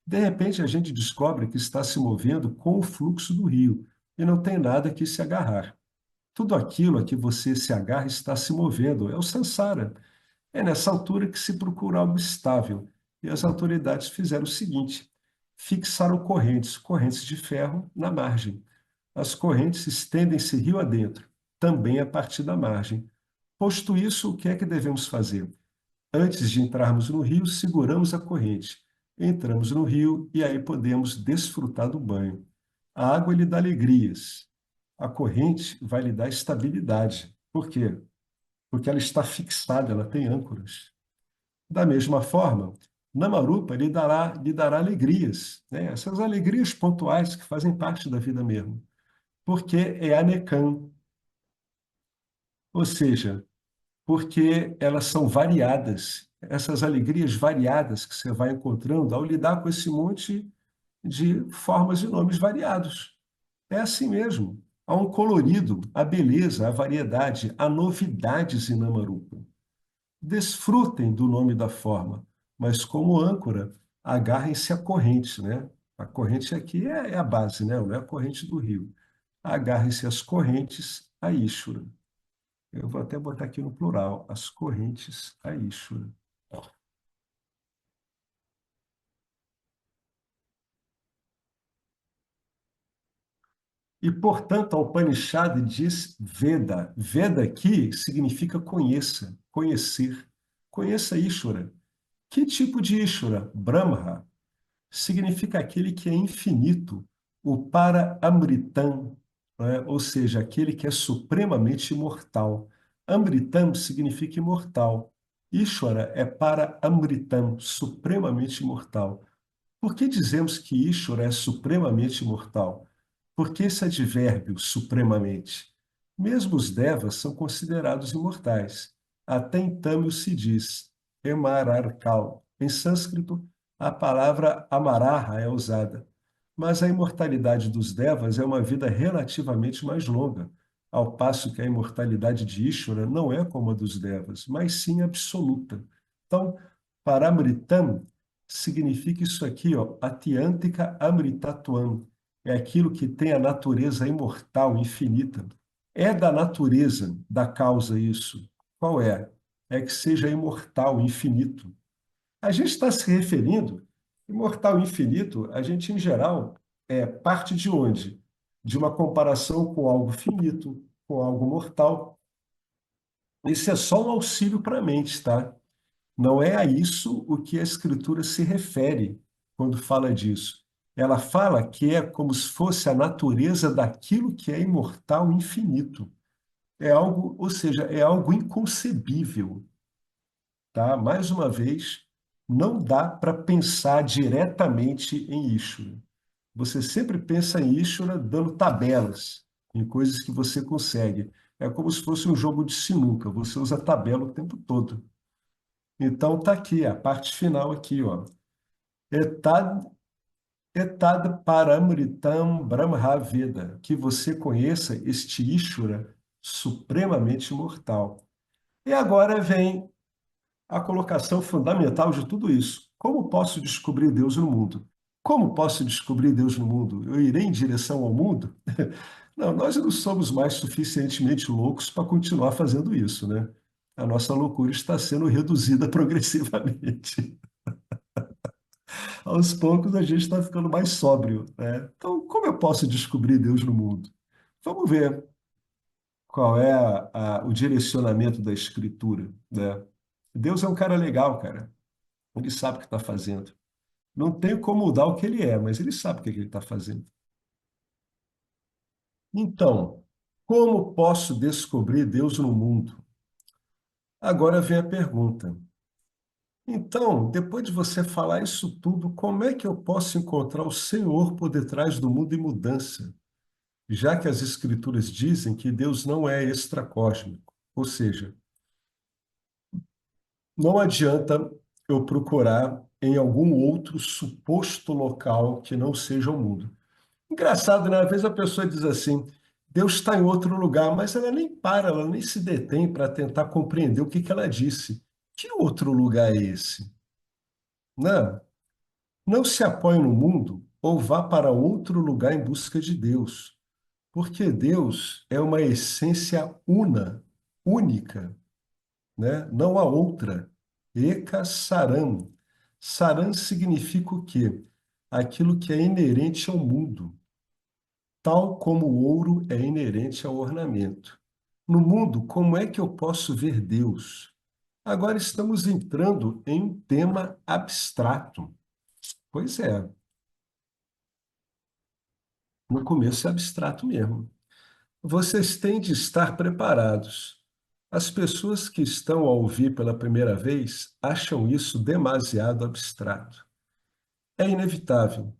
De repente, a gente descobre que está se movendo com o fluxo do rio e não tem nada que se agarrar. Tudo aquilo a que você se agarra está se movendo, é o samsara. É nessa altura que se procura algo estável. E as autoridades fizeram o seguinte: fixaram correntes de ferro na margem. as correntes estendem-se rio adentro, também a partir da margem. Posto isso, o que é que devemos fazer? Antes de entrarmos no rio, seguramos a corrente. Entramos no rio e aí podemos desfrutar do banho. A água lhe dá alegrias. A corrente vai lhe dar estabilidade. Por quê? Porque ela está fixada, ela tem âncoras. Da mesma forma, Namarupa lhe dará alegrias, né? Essas alegrias pontuais que fazem parte da vida mesmo. Porque é Anekan, ou seja, porque elas são variadas. Essas alegrias variadas que você vai encontrando ao lidar com esse monte de formas e nomes variados. É assim mesmo. Há um colorido, a beleza, a variedade, há novidades em Namarupa. Desfrutem do nome da forma, mas como âncora, agarrem-se à corrente, né? A corrente aqui é a base, né? Não é a corrente do rio. Agarrem-se às correntes a Ishvara. Eu vou até botar aqui no plural, as correntes a Ishvara. E, portanto, a Upanishad diz Veda. Veda aqui significa conheça, conhecer. Conheça Ishvara. Que tipo de Ishvara? Brahma. Significa aquele que é infinito, o para-amritam, né? Ou seja, aquele que é supremamente imortal. Amritam significa imortal. Ishvara é para-amritam, supremamente imortal. Por que dizemos que Ishvara é supremamente imortal? Porque esse advérbio, supremamente, mesmo os devas são considerados imortais. Até em Tâmil se diz Emararkal. Em sânscrito, a palavra Amaraha é usada. Mas a imortalidade dos devas é uma vida relativamente mais longa, ao passo que a imortalidade de Ishvara não é como a dos devas, mas sim absoluta. Então, Paramritam significa isso aqui, ó, Atyantika Amritatuam, é aquilo que tem a natureza imortal, infinita. É da natureza da causa isso. Qual é? É que seja imortal, infinito. A gente está se referindo, imortal e infinito, a gente, em geral, parte de onde? De uma comparação com algo finito, com algo mortal. Isso é só um auxílio para a mente, tá? Não é a isso o que a Escritura se refere quando fala disso. Ela fala que é como se fosse a natureza daquilo que é imortal e infinito. É algo, ou seja, é algo inconcebível, tá? Mais uma vez, não dá para pensar diretamente em Ishvara. Você sempre pensa em Ishvara dando tabelas, em coisas que você consegue. É como se fosse um jogo de sinuca, você usa tabela o tempo todo. Então tá aqui, a parte final aqui, ó. Etad, etad paramritam brahmaveda, que você conheça este Ishvara supremamente imortal. E agora vem a colocação fundamental de tudo isso. Como posso descobrir Deus no mundo? Como posso descobrir Deus no mundo? Eu irei em direção ao mundo? Não, nós não somos mais suficientemente loucos para continuar fazendo isso, né? A nossa loucura está sendo reduzida progressivamente. Aos poucos a gente está ficando mais sóbrio, né? Então, como eu posso descobrir Deus no mundo? Vamos ver qual é o direcionamento da Escritura, né? Deus é um cara legal, cara. Ele sabe o que está fazendo. Não tem como mudar o que ele é, mas ele sabe o que ele está fazendo. Então, como posso descobrir Deus no mundo? Agora vem a pergunta. Então, depois de você falar isso tudo, como é que eu posso encontrar o Senhor por detrás do mundo em mudança? Já que as Escrituras dizem que Deus não é extracósmico, ou seja, não adianta eu procurar em algum outro suposto local que não seja o mundo. Engraçado, né? Às vezes a pessoa diz assim, Deus está em outro lugar, mas ela nem para, ela nem se detém para tentar compreender o que que ela disse. Que outro lugar é esse? Não, não se apoie no mundo ou vá para outro lugar em busca de Deus, porque Deus é uma essência única, né? Não há outra. Eka Saram. Saram significa o quê? Aquilo que é inerente ao mundo. tal como o ouro é inerente ao ornamento. No mundo, como é que eu posso ver Deus? Agora estamos entrando em um tema abstrato. Pois é, no começo é abstrato mesmo. Vocês têm de estar preparados. As pessoas que estão a ouvir pela primeira vez acham isso demasiado abstrato. É inevitável.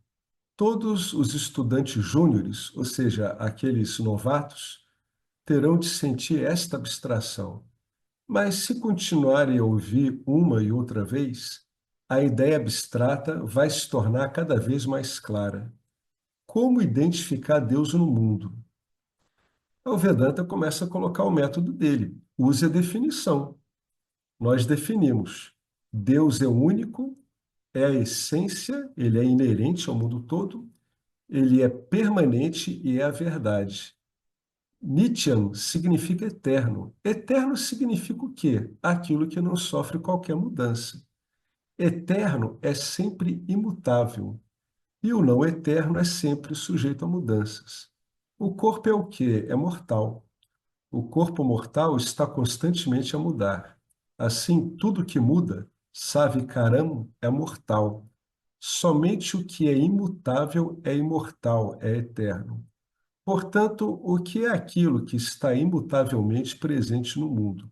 Todos os estudantes júniores, ou seja, aqueles novatos, terão de sentir esta abstração. Mas se continuarem a ouvir uma e outra vez, a ideia abstrata vai se tornar cada vez mais clara. Como identificar Deus no mundo? O Vedanta começa a colocar o método dele. Use a definição. Nós definimos. Deus é único, é a essência, ele é inerente ao mundo todo, ele é permanente e é a verdade. Nityan significa eterno. Eterno significa o quê? Aquilo que não sofre qualquer mudança. Eterno é sempre imutável. E o não eterno é sempre sujeito a mudanças. O corpo é o quê? É mortal. O corpo mortal está constantemente a mudar. Assim, tudo que muda, Savikaram, é mortal. Somente o que é imutável é imortal, é eterno. Portanto, o que é aquilo que está imutavelmente presente no mundo?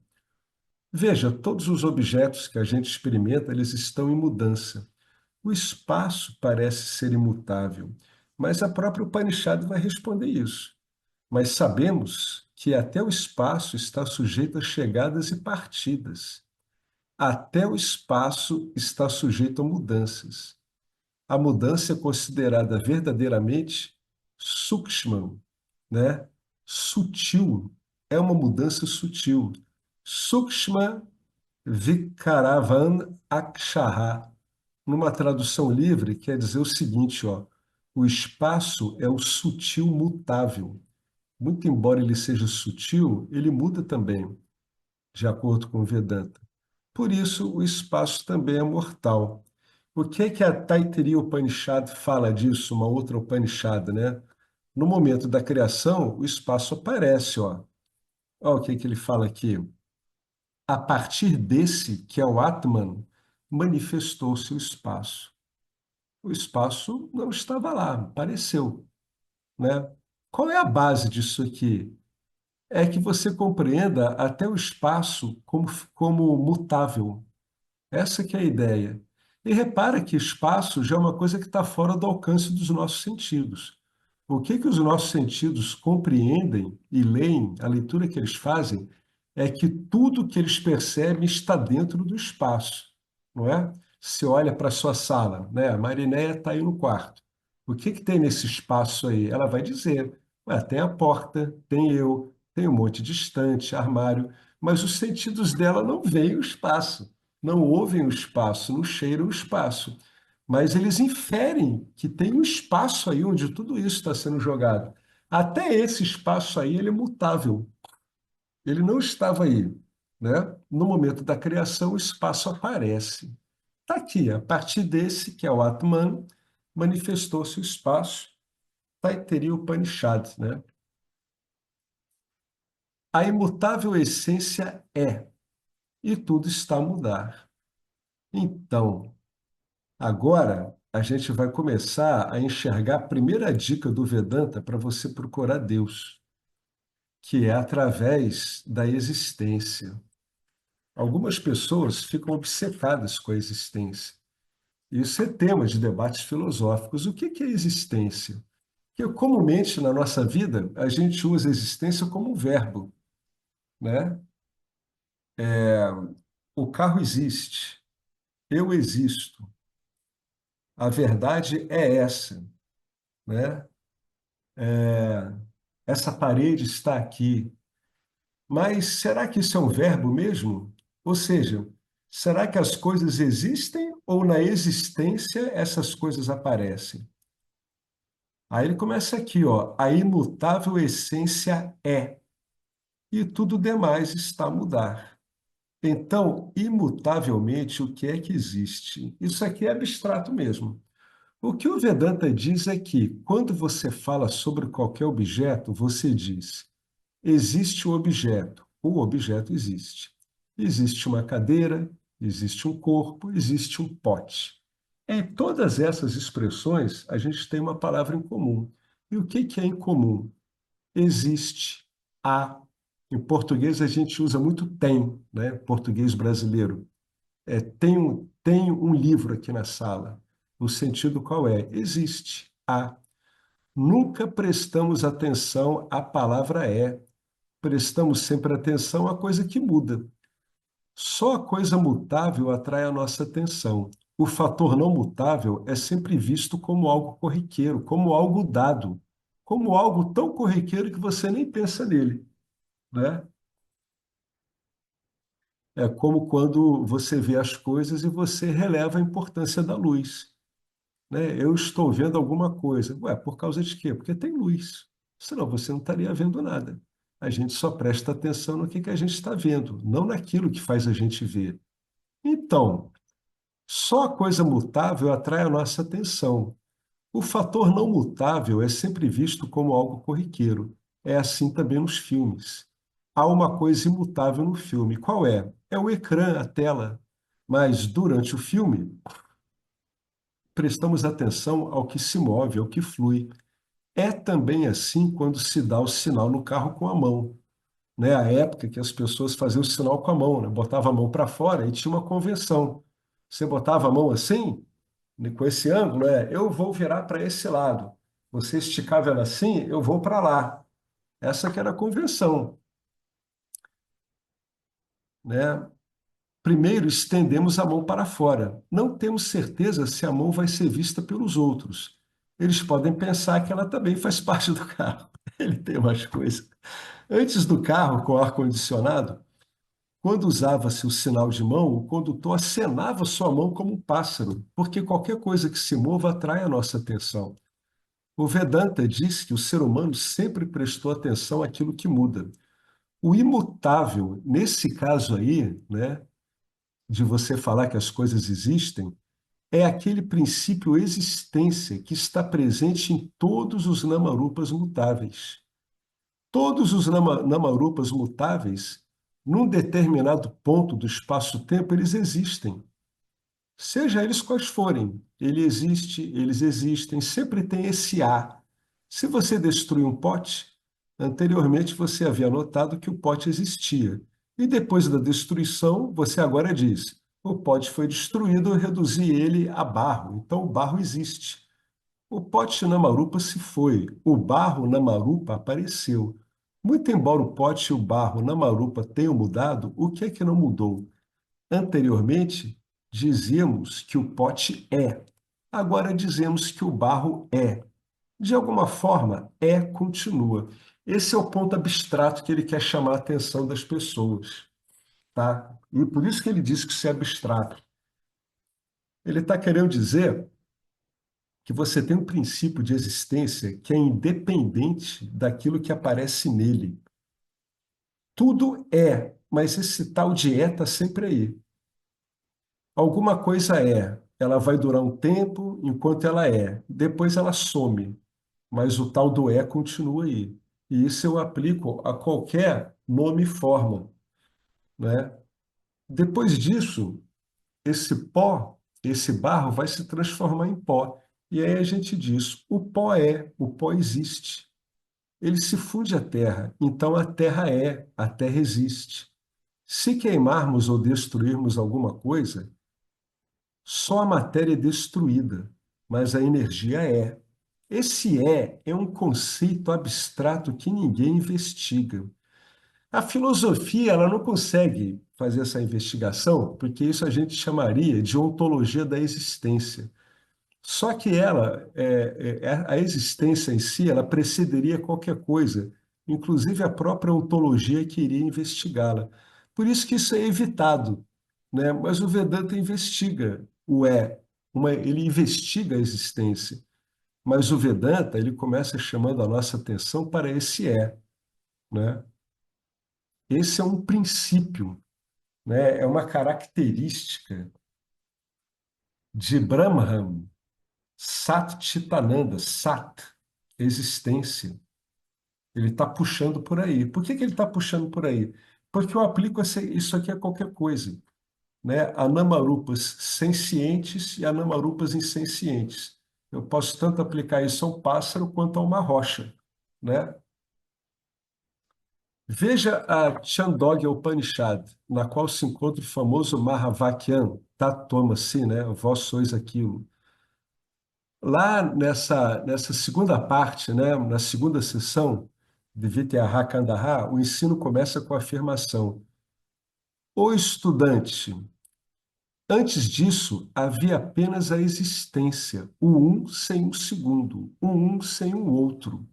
Veja, todos os objetos que a gente experimenta, eles estão em mudança. O espaço parece ser imutável, mas a própria Upanishad vai responder isso. Mas sabemos que até o espaço está sujeito a chegadas e partidas. Até o espaço está sujeito a mudanças. A mudança é considerada verdadeiramente sukshman, né? Sutil. É uma mudança sutil. Sukshma vikaravan akshara. Numa tradução livre, quer dizer o seguinte, ó, o espaço é o sutil mutável. Muito embora ele seja sutil, ele muda também, de acordo com o Vedanta. Por isso, o espaço também é mortal. O que é que a Taittiriya Upanishad fala disso, uma outra Upanishad, né? No momento da criação, o espaço aparece, ó. Olha o que é que ele fala aqui. A partir desse, que é o Atman, manifestou-se o espaço. O espaço não estava lá, apareceu, né? Qual é a base disso aqui? É que você compreenda até o espaço como mutável. Essa que é a ideia. E repara que espaço já é uma coisa que está fora do alcance dos nossos sentidos. O que os nossos sentidos compreendem e leem, a leitura que eles fazem, é que tudo que eles percebem está dentro do espaço, não é? Se olha para a sua sala, né? A Marinéia está aí no quarto. O que tem nesse espaço aí? Ela vai dizer, "Ué, tem a porta, tem eu, tem um monte de estante, armário, mas os sentidos dela não veem o espaço, não ouvem o espaço, não cheiram o espaço. Mas eles inferem que tem um espaço aí onde tudo isso está sendo jogado. Até esse espaço aí, ele é mutável. Ele não estava aí, né? No momento da criação, o espaço aparece. Está aqui, a partir desse, que é o Atman, manifestou-se o espaço, Taittiriya Upanishad, né? A imutável essência é, e tudo está a mudar. Então, agora, a gente vai começar a enxergar a primeira dica do Vedanta para você procurar Deus, que é através da existência. Algumas pessoas ficam obcecadas com a existência. Isso é tema de debates filosóficos. O que é existência? Porque comumente na nossa vida a gente usa a existência como um verbo, né? O carro existe, eu existo, a verdade é essa, né? Essa parede está aqui. Mas será que isso é um verbo mesmo? Ou seja, será que as coisas existem ou na existência essas coisas aparecem? Aí ele começa aqui, ó, a imutável essência é, e tudo demais está a mudar. Então, imutavelmente, o que é que existe? Isso aqui é abstrato mesmo. O que o Vedanta diz é que, quando você fala sobre qualquer objeto, você diz: existe o objeto existe. Existe uma cadeira, existe um corpo, existe um pote. Em todas essas expressões, a gente tem uma palavra em comum. E o que que é em comum? Existe, há. Em português, a gente usa muito tem, né? Português brasileiro. Tem um livro aqui na sala. O sentido qual é? Existe, há. Nunca prestamos atenção à palavra é. Prestamos sempre atenção à coisa que muda. Só a coisa mutável atrai a nossa atenção. O fator não mutável é sempre visto como algo corriqueiro, como algo dado, como algo tão corriqueiro que você nem pensa nele, né? É como quando você vê as coisas e você releva a importância da luz, né? Eu estou vendo alguma coisa. Ué, por causa de quê? Porque tem luz. Senão você não estaria vendo nada. A gente só presta atenção no que a gente está vendo, não naquilo que faz a gente ver. Então, só a coisa mutável atrai a nossa atenção. O fator não mutável é sempre visto como algo corriqueiro. É assim também nos filmes. Há uma coisa imutável no filme. Qual é? É o ecrã, a tela. Mas durante o filme, prestamos atenção ao que se move, ao que flui. É também assim quando se dá o sinal no carro com a mão, né? A época que as pessoas faziam o sinal com a mão, né? Botava a mão para fora e tinha uma convenção. Você botava a mão assim, né, com esse ângulo, eu vou virar para esse lado. Você esticava ela assim, eu vou para lá. Essa que era a convenção, né? Primeiro, estendemos a mão para fora. Não temos certeza se a mão vai ser vista pelos outros. Eles podem pensar que ela também faz parte do carro. Ele tem umas coisas. Antes do carro, com ar-condicionado, quando usava-se o sinal de mão, o condutor acenava sua mão como um pássaro, porque qualquer coisa que se mova atrai a nossa atenção. O Vedanta diz que o ser humano sempre prestou atenção àquilo que muda. O imutável, nesse caso aí, né, de você falar que as coisas existem, é aquele princípio existência que está presente em todos os namarupas mutáveis. Todos os namarupas mutáveis, num determinado ponto do espaço-tempo, eles existem. Seja eles quais forem, ele existe, eles existem, sempre tem esse há. Se você destruir um pote, anteriormente você havia notado que o pote existia. E depois da destruição, você agora diz: o pote foi destruído, eu reduzi ele a barro, então o barro existe. O pote Namarupa se foi, o barro Namarupa apareceu. Muito embora o pote e o barro Namarupa tenham mudado, o que é que não mudou? Anteriormente, dizíamos que o pote é. Agora dizemos que o barro é. De alguma forma, é continua. Esse é o ponto abstrato que ele quer chamar a atenção das pessoas, tá? E por isso que ele diz que isso é abstrato. Ele está querendo dizer que você tem um princípio de existência que é independente daquilo que aparece nele. Tudo é, mas esse tal de é está sempre aí. Alguma coisa é, ela vai durar um tempo enquanto ela é, depois ela some, mas o tal do é continua aí. E isso eu aplico a qualquer nome e forma, né? Depois disso, esse pó, esse barro vai se transformar em pó. E aí a gente diz, o pó existe. Ele se funde à terra, então a terra existe. Se queimarmos ou destruirmos alguma coisa, só a matéria é destruída, mas a energia é. Esse é um conceito abstrato que ninguém investiga. A filosofia ela não consegue fazer essa investigação, porque isso a gente chamaria de ontologia da existência. Só que a existência em si, ela precederia qualquer coisa, inclusive a própria ontologia que iria investigá-la. Por isso que isso é evitado, né? Mas o Vedanta investiga o ele investiga a existência. Mas o Vedanta, ele começa chamando a nossa atenção para esse né? Esse é um princípio, né? É uma característica de Brahman, Sat Chitananda, Sat, existência. Ele está puxando por aí. Por que que ele está puxando por aí? Porque eu aplico isso aqui a qualquer coisa, né? A namarupas sencientes e a namarupas insencientes. Eu posso tanto aplicar isso a um pássaro quanto a uma rocha, né? Veja a Chandogya Upanishad, na qual se encontra o famoso Mahavakyan, Tatvamasi, né? Vós sois aquilo. Lá nessa segunda parte, né? Na segunda sessão de Vityaha Kandha, o ensino começa com a afirmação: o estudante. Antes disso, havia apenas a existência, o um sem o segundo, o um sem o outro.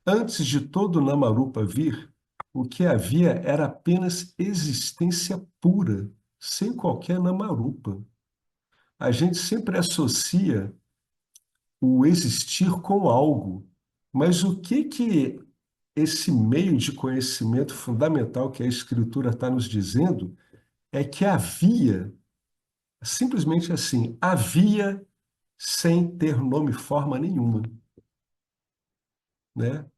Antes de todo Namarupa vir, o que havia era apenas existência pura, sem qualquer Namarupa. A gente sempre associa o existir com algo, mas o que que esse meio de conhecimento fundamental que a Escritura está nos dizendo é que havia, simplesmente assim, havia sem ter nome e forma nenhuma, né?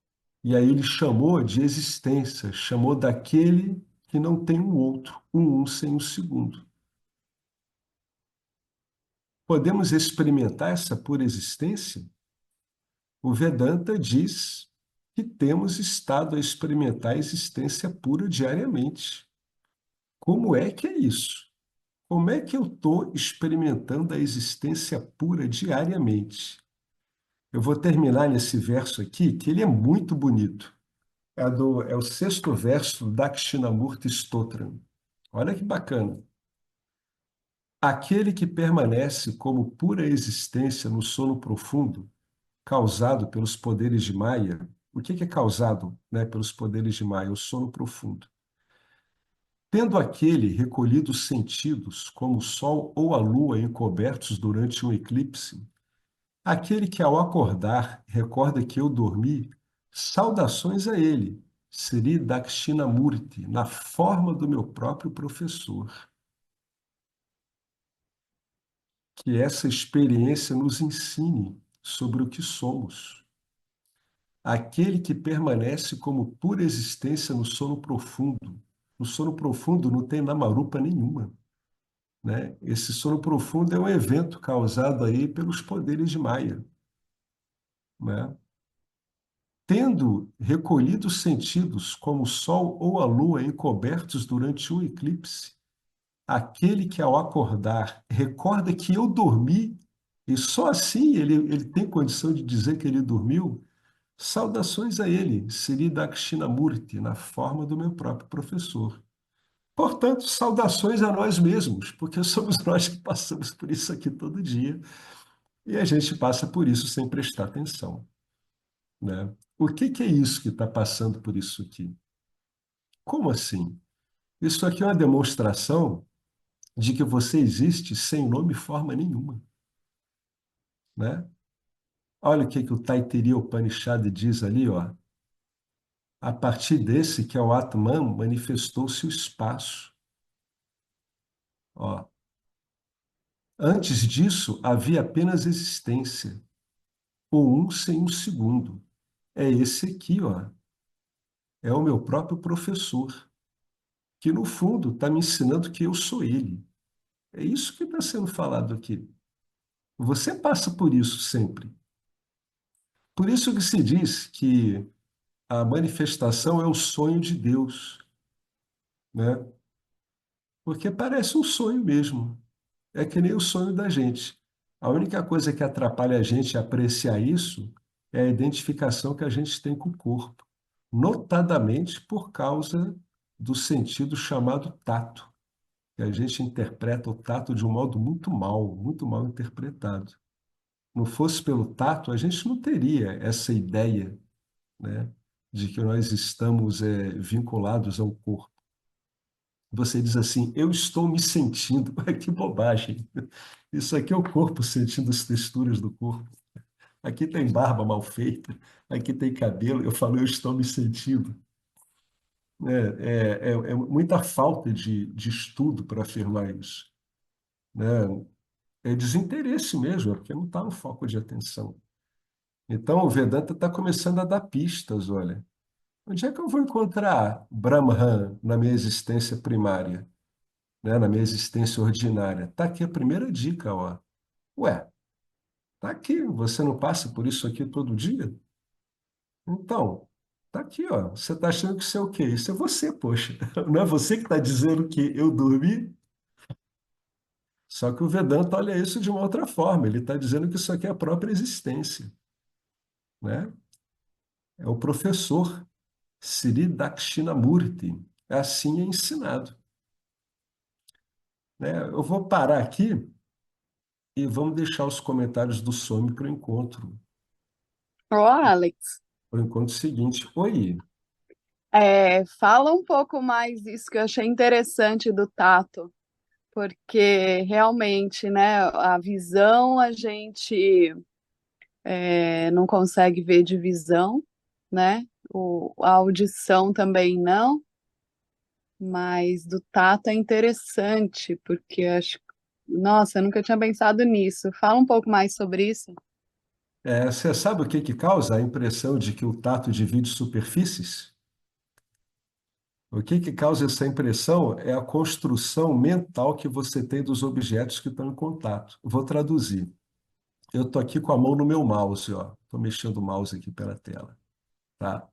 E aí ele chamou de existência, chamou daquele que não tem um outro, um sem o segundo. Podemos experimentar essa pura existência? O Vedanta diz que temos estado a experimentar a existência pura diariamente. Como é que é isso? Como é que eu estou experimentando a existência pura diariamente? Eu vou terminar nesse verso aqui, que ele é muito bonito. É o sexto verso do Dakshinamurti Stotram. Olha que bacana. Aquele que permanece como pura existência no sono profundo, causado pelos poderes de Maya. O que é causado, né, pelos poderes de Maya? O sono profundo. Tendo aquele recolhido os sentidos, como o sol ou a lua encobertos durante um eclipse, aquele que ao acordar recorda que eu dormi, saudações a ele, Sri Dakshinamurti, na forma do meu próprio professor. Que essa experiência nos ensine sobre o que somos. Aquele que permanece como pura existência no sono profundo. No sono profundo não tem namarupa nenhuma, né? Esse sono profundo é um evento causado aí pelos poderes de Maya, né? Tendo recolhido os sentidos como o sol ou a lua encobertos durante um eclipse, aquele que ao acordar recorda que eu dormi e só assim ele tem condição de dizer que ele dormiu, saudações a ele, Sri Dakshinamurti, na forma do meu próprio professor. Portanto, saudações a nós mesmos, porque somos nós que passamos por isso aqui todo dia e a gente passa por isso sem prestar atenção, né? O que que é isso que está passando por isso aqui? Como assim? Isso aqui é uma demonstração de que você existe sem nome e forma nenhuma, né? Olha o que que o Taittiriya Upanishad diz ali, ó. A partir desse que é o Atman, manifestou-se o espaço. Ó. Antes disso, havia apenas existência, o um sem o segundo. É esse aqui, ó. É o meu próprio professor, que no fundo está me ensinando que eu sou ele. É isso que está sendo falado aqui. Você passa por isso sempre. Por isso que se diz que a manifestação é o sonho de Deus, né? Porque parece um sonho mesmo. É que nem o sonho da gente. A única coisa que atrapalha a gente a apreciar isso é a identificação que a gente tem com o corpo, notadamente por causa do sentido chamado tato, que a gente interpreta o tato de um modo muito mal interpretado. Não fosse pelo tato, a gente não teria essa ideia, né, de que nós estamos vinculados ao corpo. Você diz assim, eu estou me sentindo. Que bobagem. Isso aqui é o corpo sentindo as texturas do corpo. Aqui tem barba mal feita, aqui tem cabelo. Eu falo, eu estou me sentindo. É muita falta de estudo para afirmar isso, né? é desinteresse mesmo, é porque não está no foco de atenção. Então, o Vedanta está começando a dar pistas, olha. Onde é que eu vou encontrar Brahman na minha existência primária, né? Na minha existência ordinária? Está aqui a primeira dica, ó. Ué, tá aqui, você não passa por isso aqui todo dia? Então, tá aqui, ó. Você está achando que isso é o quê? Isso é você, poxa. Não é você que está dizendo que eu dormi? Só que o Vedanta olha isso de uma outra forma. Ele está dizendo que isso aqui é a própria existência, né? É o professor Sri Dakshinamurti. Assim é ensinado, né? Eu vou parar aqui e vamos deixar os comentários do Some Ô, Alex, para o encontro seguinte. Oi. fala um pouco mais isso que eu achei interessante do tato, porque realmente, né, a visão a gente não consegue ver de visão, né? A audição também não, mas do tato é interessante, porque nossa, eu nunca tinha pensado nisso. Fala um pouco mais sobre isso. Você sabe o que que causa a impressão de que o tato divide superfícies? O que que causa essa impressão é a construção mental que você tem dos objetos que estão em contato. Vou traduzir. Eu estou aqui com a mão no meu mouse, ó. Estou mexendo o mouse aqui pela tela, tá?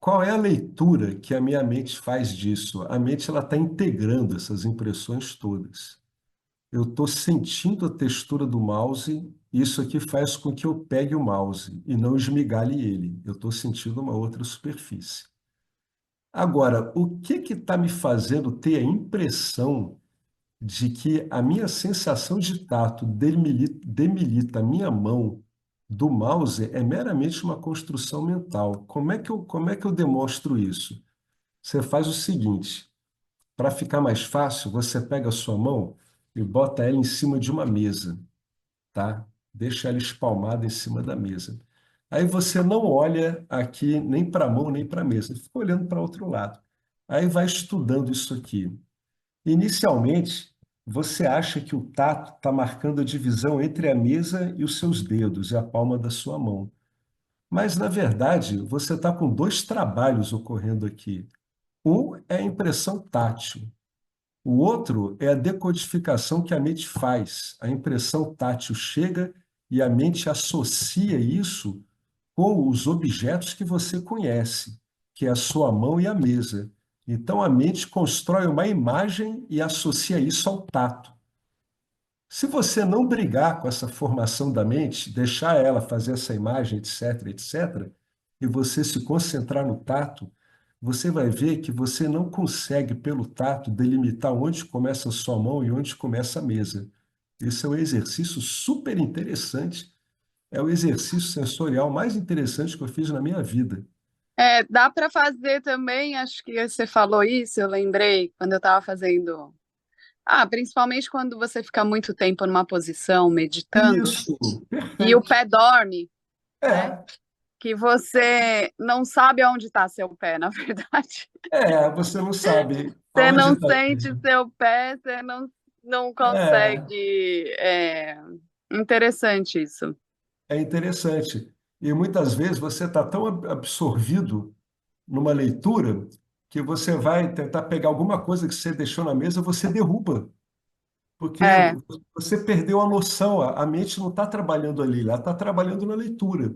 Qual é a leitura que a minha mente faz disso? A mente ela está integrando essas impressões todas. Eu estou sentindo a textura do mouse, e isso aqui faz com que eu pegue o mouse e não esmigalhe ele. Eu estou sentindo uma outra superfície. Agora, o que está me fazendo ter a impressão de que a minha sensação de tato demilita a minha mão do mouse é meramente uma construção mental? Como é que eu demonstro isso? Você faz o seguinte: para ficar mais fácil, você pega a sua mão e bota ela em cima de uma mesa, tá? Deixa ela espalmada em cima da mesa. Aí você não olha aqui nem para a mão nem para a mesa, fica olhando para outro lado. Aí vai estudando isso aqui. Inicialmente, você acha que o tato está marcando a divisão entre a mesa e os seus dedos e a palma da sua mão. Mas, na verdade, você está com dois trabalhos ocorrendo aqui. Um é a impressão tátil. O outro é a decodificação que a mente faz. A impressão tátil chega e a mente associa isso com os objetos que você conhece, que é a sua mão e a mesa. Então a mente constrói uma imagem e associa isso ao tato. Se você não brigar com essa formação da mente, deixar ela fazer essa imagem, etc, etc, e você se concentrar no tato, você vai ver que você não consegue, pelo tato, delimitar onde começa a sua mão e onde começa a mesa. Esse é um exercício super interessante, é o exercício sensorial mais interessante que eu fiz na minha vida. Dá para fazer também, acho que você falou isso, eu lembrei quando eu estava fazendo. Principalmente quando você fica muito tempo numa posição meditando Isso, e o perfeito. pé dorme, né? É, Que você não sabe aonde está seu pé, na verdade. você não sabe Você aonde não está. sente seu pé, você não É, consegue. Interessante isso. é interessante. E muitas vezes você está tão absorvido numa leitura que você vai tentar pegar alguma coisa que você deixou na mesa, você derruba, porque É, você perdeu a noção, a mente não está trabalhando ali, ela está trabalhando na leitura.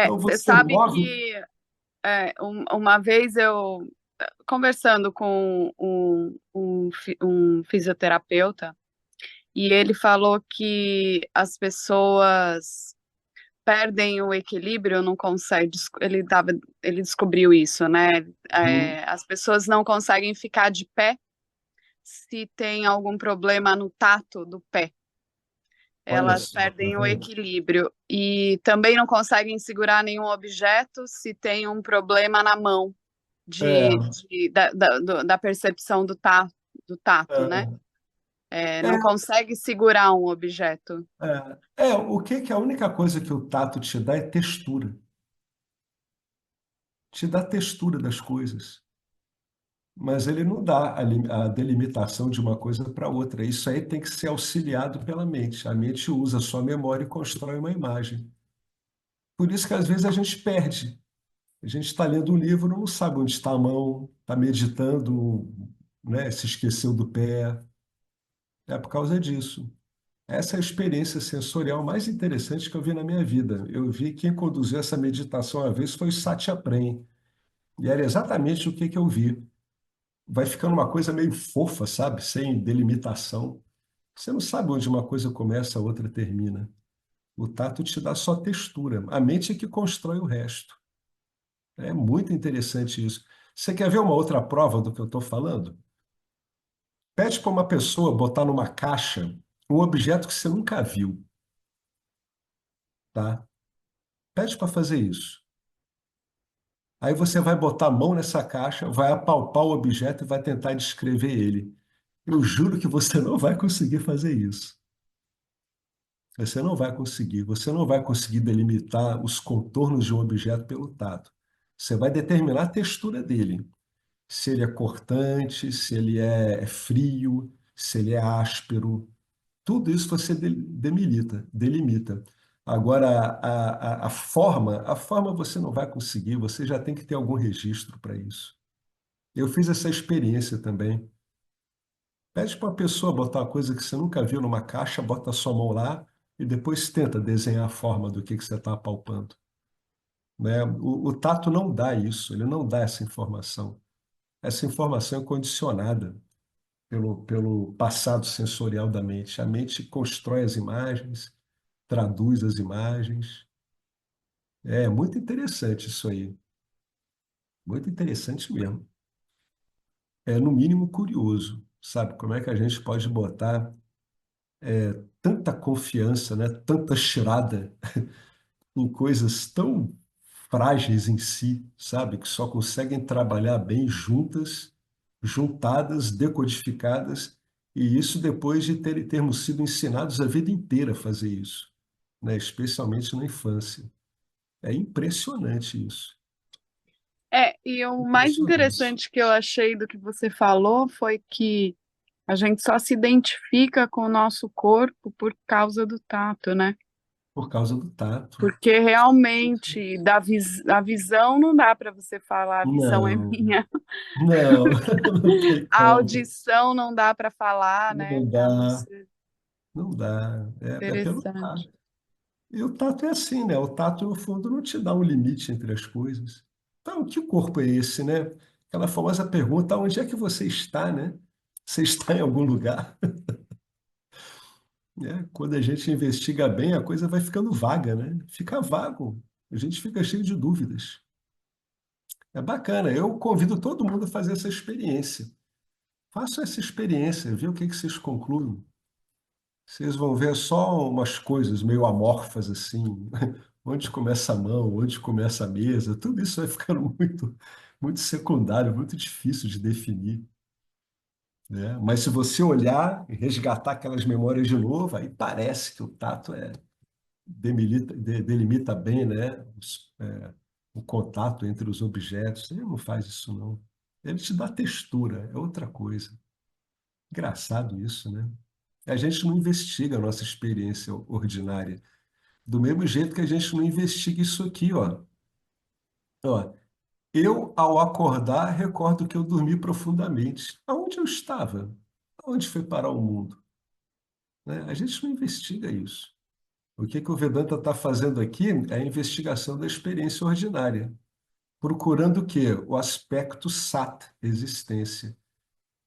Então você você sabe move. que uma vez eu, conversando com um fisioterapeuta, e ele falou que as pessoas perdem o equilíbrio, não consegue, ele descobriu isso, né? Hum, As pessoas não conseguem ficar de pé se tem algum problema no tato do pé. olha Elas só, tá perdem o vendo? equilíbrio e também não conseguem segurar nenhum objeto se tem um problema na mão É, da percepção do tato, né? é, Não é, consegue segurar um objeto. o que que a única coisa que o tato te dá é textura. Te dá textura das coisas. mas ele não dá a delimitação de uma coisa para outra. Isso aí tem que ser auxiliado pela mente. A mente usa a sua memória e constrói uma imagem. Por isso que às vezes a gente perde. A gente está lendo um livro, não sabe onde está a mão, está meditando, né, se esqueceu do pé. É por causa disso. Essa é a experiência sensorial mais interessante que eu vi na minha vida. Eu vi quem conduziu essa meditação uma vez foi o Satya Prem. E era exatamente o que eu vi. Vai ficando uma coisa meio fofa, sabe? Sem delimitação. Você não sabe onde uma coisa começa, a outra termina. O tato te dá só textura. A mente é que constrói o resto. É muito interessante isso. Você quer ver uma outra prova do que eu estou falando? Pede para uma pessoa botar numa caixa um objeto que você nunca viu, tá? Pede para fazer isso. Aí você vai botar a mão nessa caixa, vai apalpar o objeto e vai tentar descrever ele. Eu juro que você não vai conseguir fazer isso. Você não vai conseguir. Você não vai conseguir delimitar os contornos de um objeto pelo tato. Você vai determinar a textura dele. Se ele é cortante, se ele é frio, se ele é áspero. Tudo isso você delimita. Agora, a forma você não vai conseguir, você já tem que ter algum registro para isso. Eu fiz essa experiência também. Pede para uma pessoa botar uma coisa que você nunca viu numa caixa, bota a sua mão lá e depois tenta desenhar a forma do que você está apalpando. Né? O tato não dá isso, ele não dá essa informação. Essa informação é condicionada pelo passado sensorial da mente. A mente constrói as imagens, traduz as imagens. É muito interessante isso aí. Muito interessante mesmo. É, no mínimo, curioso. Sabe como é que a gente pode botar tanta confiança, né? Tanta chirada em coisas tão frágeis em si, sabe? Que só conseguem trabalhar bem juntas, juntadas, decodificadas, e isso depois de termos sido ensinados a vida inteira a fazer isso, né? Especialmente na infância. É impressionante isso. E o mais Impressionante. interessante que eu achei do que você falou foi que a gente só se identifica com o nosso corpo por causa do tato, né? Por causa do tato. Porque realmente a visão não dá para você falar, a visão é Não, minha. não, não tem A como. audição não dá para falar, né? Não Para dá, você. não dá. É pelo Interessante. tato. E o tato é assim, né? O tato, no fundo, não te dá um limite entre as coisas. Então, que corpo é esse, né? Aquela famosa pergunta, onde é que você está, né? Você está em algum lugar? Né? Quando a gente investiga bem, a coisa vai ficando vaga, né? Fica vago. A gente fica cheio de dúvidas. É bacana. Eu convido todo mundo a fazer essa experiência. Façam essa experiência, vê o que vocês concluem. Vocês vão ver só umas coisas meio amorfas assim, onde começa a mão, onde começa a mesa, tudo isso vai ficando muito secundário, muito difícil de definir, né? Mas se você olhar e resgatar aquelas memórias de novo, aí parece que o tato delimita bem, né? O contato entre os objetos. Ele não faz isso, não. Ele te dá textura, é outra coisa. Engraçado isso, né? A gente não investiga a nossa experiência ordinária. Do mesmo jeito que a gente não investiga isso aqui, ó. Ó, eu, ao acordar, recordo que eu dormi profundamente. Aonde eu estava? Aonde foi parar o mundo? Né? A gente não investiga isso. O que o Vedanta está fazendo aqui é a investigação da experiência ordinária, procurando o quê? O aspecto sat, existência.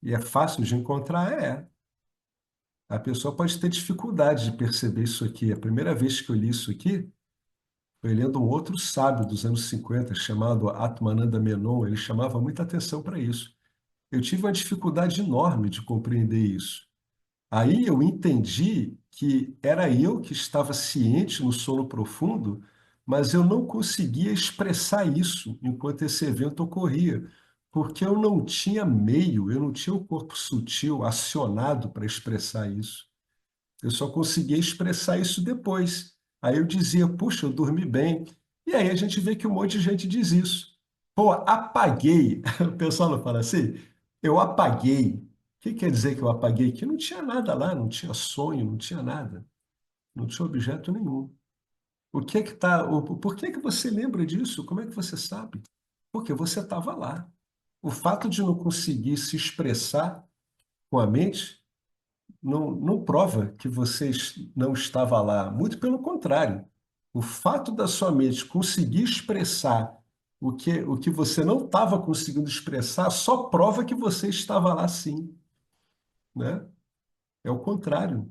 E é fácil de encontrar? É. A pessoa pode ter dificuldade de perceber isso aqui. A primeira vez que eu li isso aqui, foi lendo um outro sábio dos anos 50 chamado Atmananda Menon. Ele chamava muita atenção para isso. Eu tive uma dificuldade enorme de compreender isso. Aí eu entendi que era eu que estava ciente no sono profundo, mas eu não conseguia expressar isso enquanto esse evento ocorria, porque eu não tinha meio, eu não tinha o corpo sutil acionado para expressar isso. Eu só conseguia expressar isso depois. Aí eu dizia, puxa, eu dormi bem. E aí a gente vê que um monte de gente diz isso. Pô, apaguei. O pessoal não fala assim? Eu apaguei. O que quer dizer que eu apaguei? Que não tinha nada lá, não tinha sonho, não tinha nada, não tinha objeto nenhum. O que é que tá, por que que você lembra disso? Como é que você sabe? Porque você estava lá. O fato de não conseguir se expressar com a mente não prova que você não estava lá. Muito pelo contrário. O fato da sua mente conseguir expressar o que você não estava conseguindo expressar só prova que você estava lá sim, né? É o contrário.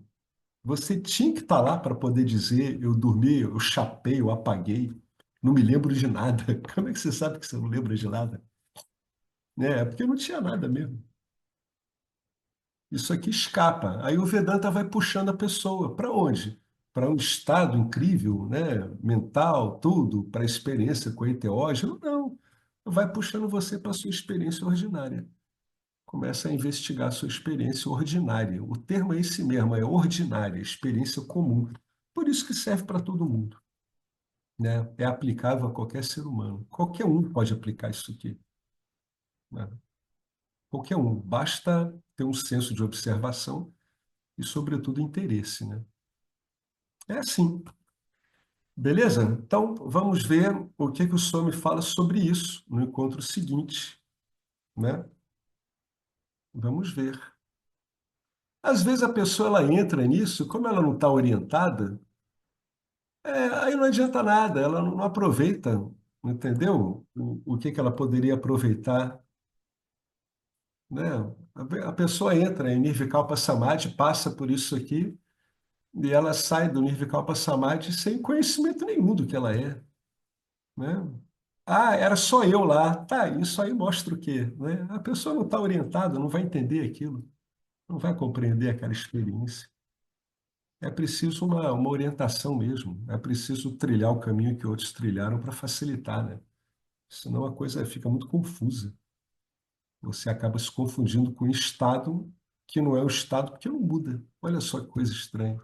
Você tinha que estar lá para poder dizer: eu dormi, eu chapei, eu apaguei, não me lembro de nada. Como é que você sabe que você não lembra de nada? É porque não tinha nada mesmo. Isso aqui escapa. Aí o Vedanta vai puxando a pessoa. Para onde? Para um estado incrível, né? Mental, tudo, para a experiência com enteógeno? Não. Vai puxando você para a sua experiência ordinária. Começa a investigar a sua experiência ordinária. O termo é esse mesmo, é ordinária, experiência comum. Por isso que serve para todo mundo, né? É aplicável a qualquer ser humano. Qualquer um pode aplicar isso aqui, né? Qualquer um. Basta ter um senso de observação e, sobretudo, interesse, né? É assim. Beleza? Então, vamos ver o que que o Some fala sobre isso no encontro seguinte, né? Vamos ver. Às vezes a pessoa ela entra nisso, como ela não está orientada, aí não adianta nada, ela não aproveita, entendeu? O que que ela poderia aproveitar, né? A pessoa entra em Nirvikalpa Samadhi, passa por isso aqui, e ela sai do Nirvikalpa Samadhi sem conhecimento nenhum do que ela é, né? Ah, era só eu lá. Tá, isso aí mostra o quê, né? A pessoa não está orientada, não vai entender aquilo, não vai compreender aquela experiência. É preciso uma orientação mesmo, é preciso trilhar o caminho que outros trilharam para facilitar, né? Senão a coisa fica muito confusa. Você acaba se confundindo com um estado que não é o estado porque não muda. Olha só que coisa estranha,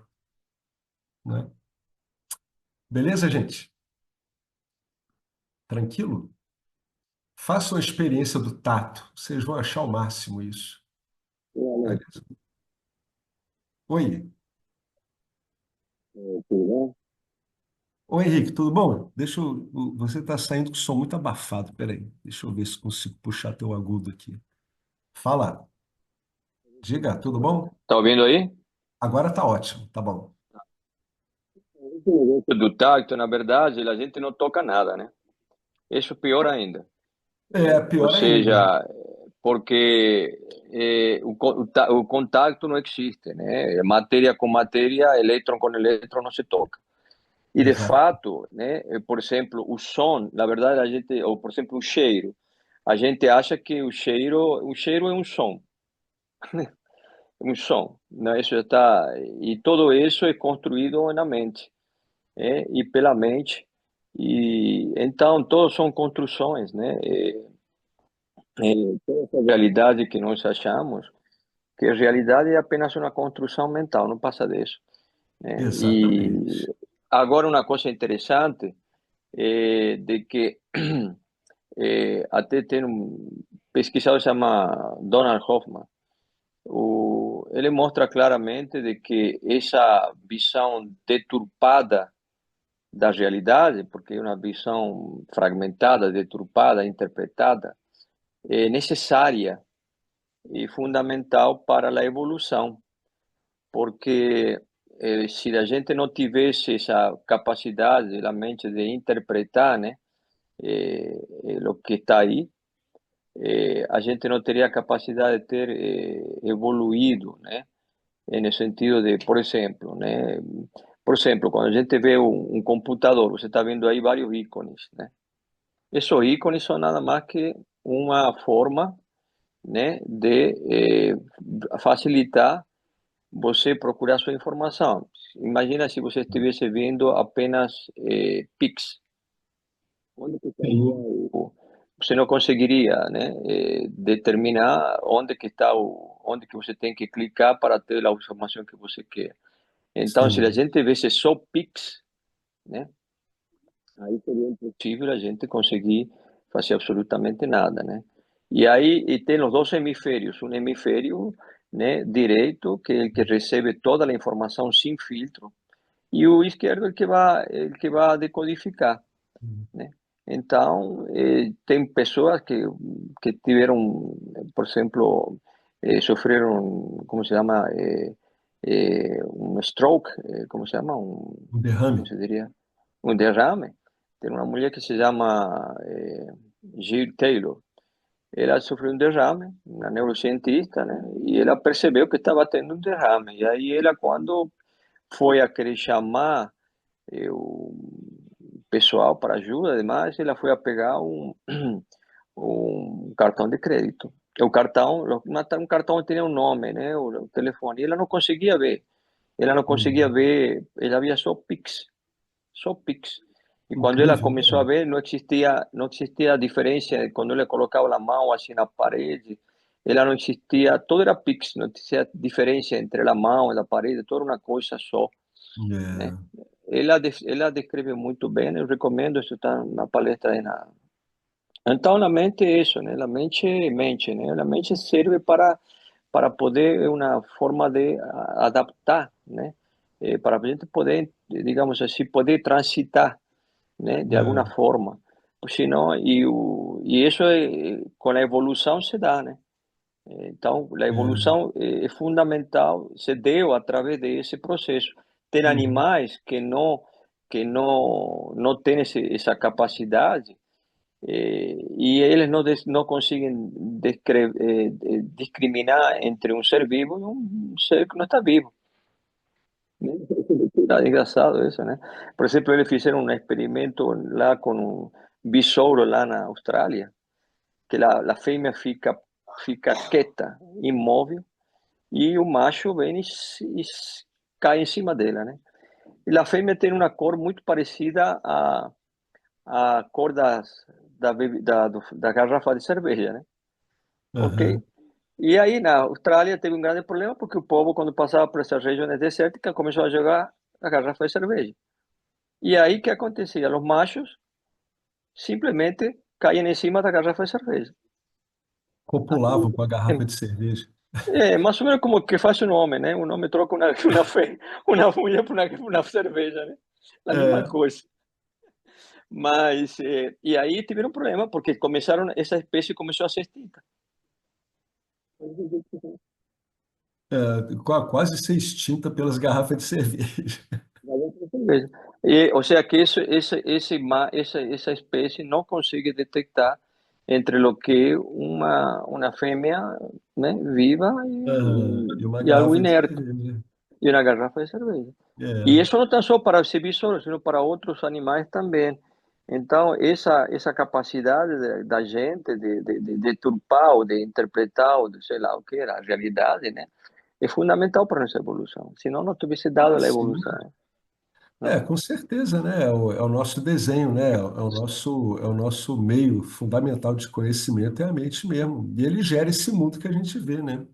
né? Beleza, gente? Tranquilo? Façam a experiência do tato. Vocês vão achar o máximo isso. Realmente, Beleza? Oi. tudo Oi, Henrique, tudo bom? Você está saindo com o som muito abafado. Peraí, deixa eu ver se consigo puxar teu agudo aqui. Fala, diga, tudo bem? bom? Tá ouvindo aí? Agora tá ótimo, tá bom. Esse negócio do tacto, na verdade, a gente não toca nada, né? Isso é pior ainda. É, Ou pior ainda. seja, porque o contato não existe, né? Matéria com matéria, elétron com elétron não se toca. E de Exato, fato, né? Por exemplo, o som, na verdade, a gente, ou por exemplo, o cheiro, a gente acha que o cheiro é um som, né? Isso já está, e todo isso é construído na mente. E pela mente. E então todos são construções, né? Toda essa realidade que nós achamos, que a realidade é apenas uma construção mental, não passa disso, né? E exatamente. agora uma coisa interessante é de que até tem um pesquisador que se chama Donald Hoffman. Ele mostra claramente de que essa visão deturpada da realidade, porque é uma visão fragmentada, deturpada, interpretada, é necessária e fundamental para a evolução, porque se a gente não tivesse essa capacidade da mente de interpretar, né, o que está aí, a gente não teria a capacidade de ter evoluído, né, no sentido de, por exemplo, né, por exemplo, quando a gente vê um computador, você está vendo aí vários ícones, né? Esos ícones son nada más que una forma, né, de facilitar você procurar sua informação. Imagina se você estivesse vendo apenas Pix. Onde que estaria Sim, você não conseguiria, né, determinar onde que está onde que você tem que clicar para ter a informação que você quer. Então, se a sim. gente visse só Pix, né, aí seria impossível a gente conseguir fazer absolutamente nada, né? E aí e tem os dois hemisférios, um hemisfério, né, direito, que é o que recebe toda a informação sem filtro, e o esquerdo é o que vai decodificar, né? Então, tem pessoas que tiveram, por exemplo, sofreram, como se chama, um stroke, como se chama, Um como derrame. se diria, um derrame. Tem uma mulher que se chama Jill Taylor. Ela sofreu um derrame, uma neurocientista, né? E ela percebeu que estava tendo um derrame. E aí ela, quando foi a querer chamar o pessoal para ajuda, además, ela foi a pegar um cartão de crédito. O cartão, um cartão tinha um nome, né? O telefone. E ela não conseguia ver. Ela não conseguia Hum, ver, ela via só Pix. E quando ela incrível, começou a né? ver, não existia a diferença quando ela colocava a mão assim na parede, ela não existia, todo era Pix, não existia diferença entre a mão e a parede, toda uma coisa só, né? É, Ela descreve muito bem, eu recomendo, isso está na palestra aí na... Então, a mente é isso, né? A mente, né? A mente serve para poder, é uma forma de adaptar, né? Para a gente poder, digamos assim, poder transitar, né, de alguma é, forma. Senão, e isso com a evolução se dá, né? Então, a é. evolução é fundamental, se deu através desse processo. Tem Uhum. animais que não têm essa capacidade, e eles não conseguem discriminar entre um ser vivo e um ser que não está vivo. Né? É engraçado isso, né? Por exemplo, eles fizeram um experimento lá com um besouro lá na Austrália, que a fêmea fica quieta, imóvel, e o macho vem e cai em cima dela, né? E a fêmea tem uma cor muito parecida à cor da garrafa de cerveja, né? Ok? Aham. E aí na Austrália teve um grande problema porque o povo, quando passava por essas regiões desérticas, começou a jogar a garrafa de cerveja. E aí, que acontecia? Os machos simplesmente caíam em cima da garrafa de cerveja. Copulavam com a garrafa de cerveja. Mais ou menos como que faz um homem, né? Um homem troca uma mulher por uma cerveja, né? A mesma É, coisa. Mas, e aí tiveram um problema, porque essa espécie começou a ser extinta. quase ser extinta pelas garrafas de cerveja. Cerveja. Ou seja, que essa espécie não consegue detectar entre o que uma fêmea, né, viva Aham. E uma e algo garrafa de inerte, cerveja. e uma garrafa de cerveja. E É. isso não está só para os besouro, sino para outros animais também. Então, essa capacidade da gente de deturpar ou de interpretar, ou de sei lá o que era, a realidade, né, é fundamental para a nossa evolução. Senão, não tivesse dado Ah, a sim. evolução, É, né? com certeza, né? É o nosso desenho, né? É o nosso meio fundamental de conhecimento, é a mente mesmo. E ele gera esse mundo que a gente vê, né?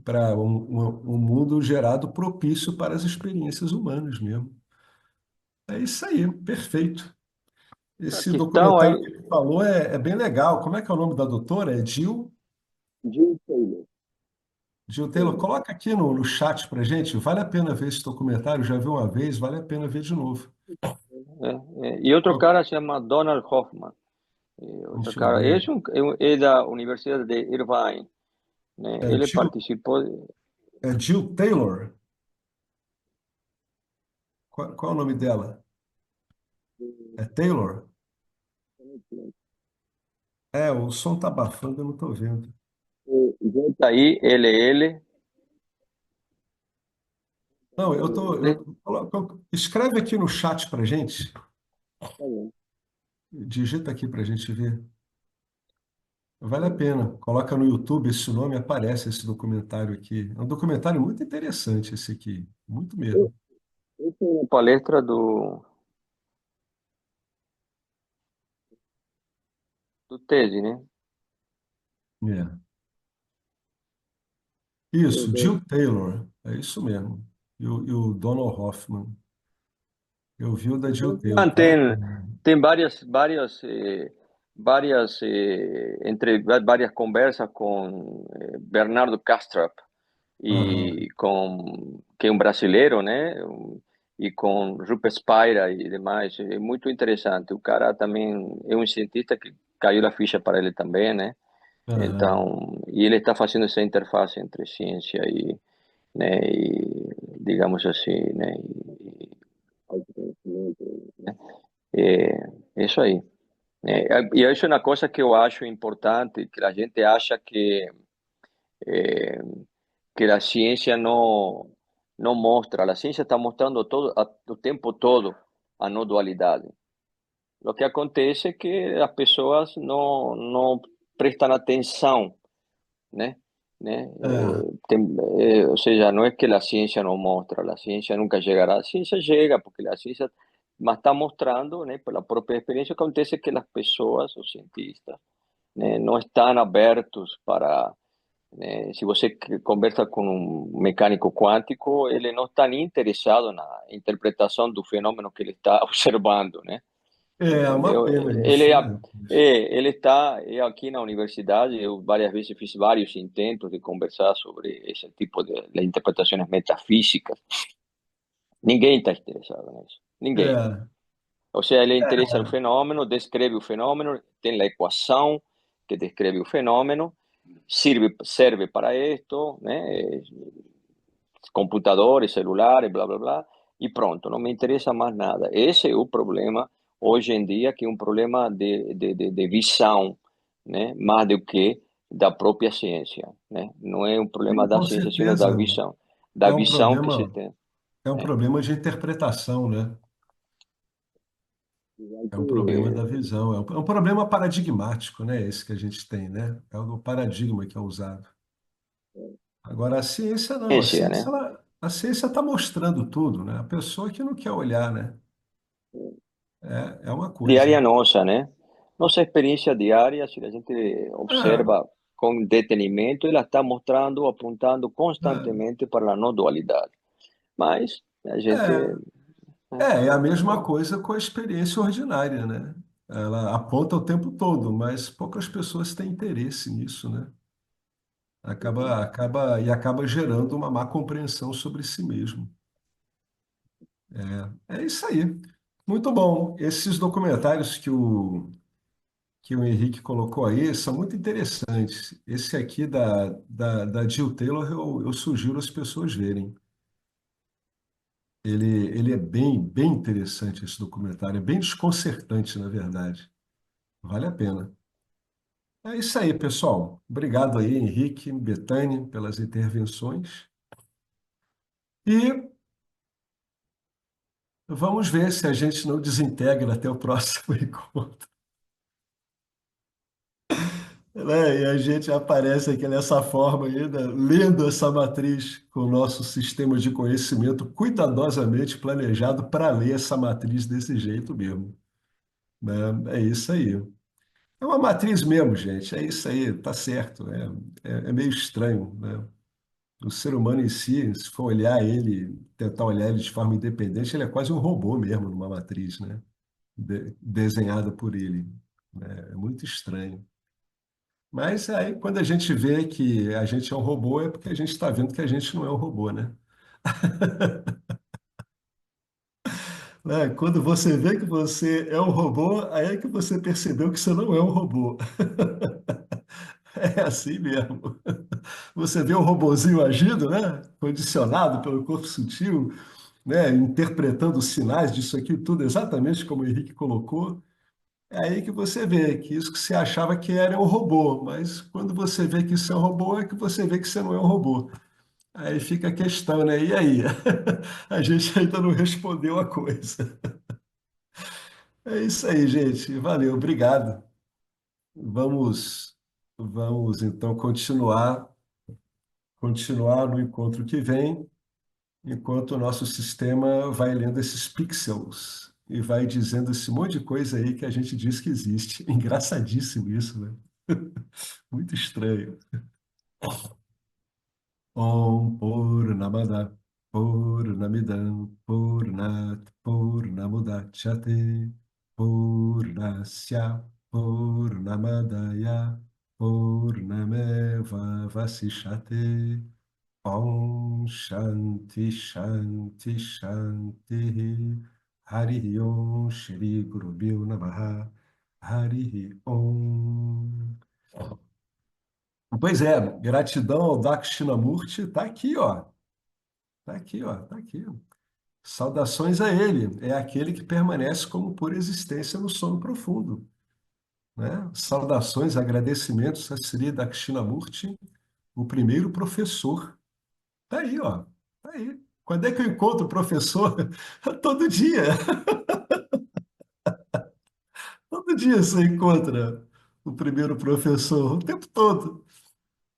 Para um mundo gerado propício para as experiências humanas mesmo. É isso aí, perfeito. A Esse questão documentário aí, que ele falou é bem legal. Como é que é o nome da doutora? É Jill Taylor. Jill Taylor? Taylor. Coloca aqui no chat pra gente. Vale a pena ver esse documentário. Já vi uma vez, vale a pena ver de novo. E outro cara se chama Donald Hoffman. Outro Deixa eu cara, ver. é da Universidade de Irvine, né? É Ele Jill, participou. é Jill Taylor? Qual é o nome dela? É Taylor? É, o som tá abafando, eu não tô vendo. Aí, ele, Não, eu tô. ele, Escreve aqui no chat pra gente. tá bom. Digita aqui pra gente ver. Vale a pena. Coloca no YouTube esse nome, aparece esse documentário aqui. É um documentário muito interessante esse aqui. Muito mesmo. Essa é uma palestra do TED, né? É. Isso, Do- Jill Taylor. É isso mesmo. E o Donald Hoffman. Eu vi o da Jill Taylor. Não, Vale a tem, pena. tem várias, varias conversas con Bernardo Kastrup Aham. y que es un brasileiro, né? Y con Rupert Spira y demás. Es muy interesante. O cara también es un cientista que cayó la ficha para ele também, né? Aham. Então, e ele está fazendo essa interface entre ciência e, né, e digamos assim, né, e autoconhecimento, né? É isso aí. E isso é uma coisa que eu acho importante, que a gente acha eh, que a ciência não mostra. A ciência está mostrando o tempo todo a não dualidade. O que acontece é que as pessoas não prestam atenção, né? Né? É, Ou seja, não é que a ciência não mostra, a ciência nunca chegará, a ciência chega, porque a ciência mas está mostrando, né, pela própria experiência, acontece que as pessoas, os cientistas, né, não estão abertos para, né, se você conversa com um mecânico quântico, ele não está nem interessado na interpretação do fenômeno que ele está observando, né? é uma Entendeu? pena isso, né? Ele está aqui na universidade. Eu várias vezes fiz vários intentos de conversar sobre esse tipo de interpretações metafísicas. Ninguém está interessado nisso. Ninguém. É, Ou seja, ele interessa no é, fenômeno, descreve o fenômeno, tem a equação que descreve o fenômeno, serve para isto, né? Computadores, celulares, blá blá blá, e pronto, não me interessa mais nada. Esse é o problema hoje em dia, que é um problema de visão, né? Mais do que da própria ciência, né? Não é um problema sim, da com ciência, sino certeza. da visão que se tem, É um né? problema de interpretação, né? É um problema da visão, é um problema paradigmático, né? Esse que a gente tem, né? É o paradigma que é usado. Agora, a ciência não, Ciência, né? a ciência está mostrando tudo, né? A pessoa que não quer olhar, né? É uma Diária coisa. nossa, né? Nossa experiência diária, se a gente É, observa com detenimento, ela está mostrando, apontando é, constantemente para a não dualidade. Mas a gente, é a mesma coisa com a experiência ordinária, né? Ela aponta o tempo todo, mas poucas pessoas têm interesse nisso, né? Acaba gerando uma má compreensão sobre si mesmo. É isso aí. Muito bom. Esses documentários que o Henrique colocou aí são muito interessantes. Esse aqui da Jill Taylor eu sugiro as pessoas verem. Ele é bem interessante esse documentário, é bem desconcertante, na verdade. Vale a pena. É isso aí, pessoal. Obrigado aí, Henrique, Betânia, pelas intervenções. E vamos ver se a gente não desintegra até o próximo encontro. Né? E a gente aparece aqui nessa forma ainda, lendo essa matriz com o nosso sistema de conhecimento cuidadosamente planejado para ler essa matriz desse jeito mesmo. Né? É isso aí. É uma matriz mesmo, gente. É isso aí, tá certo. É meio estranho, né? O ser humano em si, se for olhar ele, tentar olhar ele de forma independente, ele é quase um robô mesmo numa matriz, né? Desenhada por ele. Né? É muito estranho. Mas aí, quando a gente vê que a gente é um robô, é porque a gente está vendo que a gente não é um robô, né? Né? Quando você vê que você é um robô, aí é que você percebeu que você não é um robô. É assim mesmo. Você vê o robozinho agindo, né? Condicionado pelo corpo sutil, né? Interpretando os sinais disso aqui tudo exatamente como o Henrique colocou. É aí que você vê que isso que você achava que era um robô, mas quando você vê que isso é um robô, é que você vê que você não é um robô. Aí fica a questão, né? E aí? A gente ainda não respondeu a coisa. É isso aí, gente. Valeu, obrigado. Vamos, vamos então continuar no encontro que vem, enquanto o nosso sistema vai lendo esses pixels e vai dizendo esse monte de coisa aí que a gente diz que existe. Engraçadíssimo isso, né? Muito estranho. Om Purnamada Purnamidam Purnat Purnamudachyate Purnasya Purnamadaya Purnameva Vasishate Om Shanti Shanti Shanti Hari Om Shri Guru Bhyo Namaha Hari Om. Pois é, gratidão ao Dakshinamurti, está aqui, ó. Está aqui, ó. Está aqui. Saudações a ele, é aquele que permanece como pura existência no sono profundo, né? Saudações, agradecimentos a Sri Dakshinamurti, o primeiro professor. Tá aí, ó. Tá aí. Quando é que eu encontro o professor? Todo dia. Todo dia você encontra o primeiro professor, o tempo todo,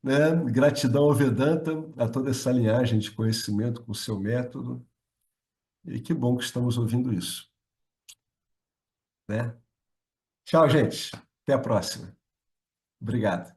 né? Gratidão ao Vedanta, a toda essa linhagem de conhecimento com o seu método. E que bom que estamos ouvindo isso, né? Tchau, gente. Até a próxima. Obrigado.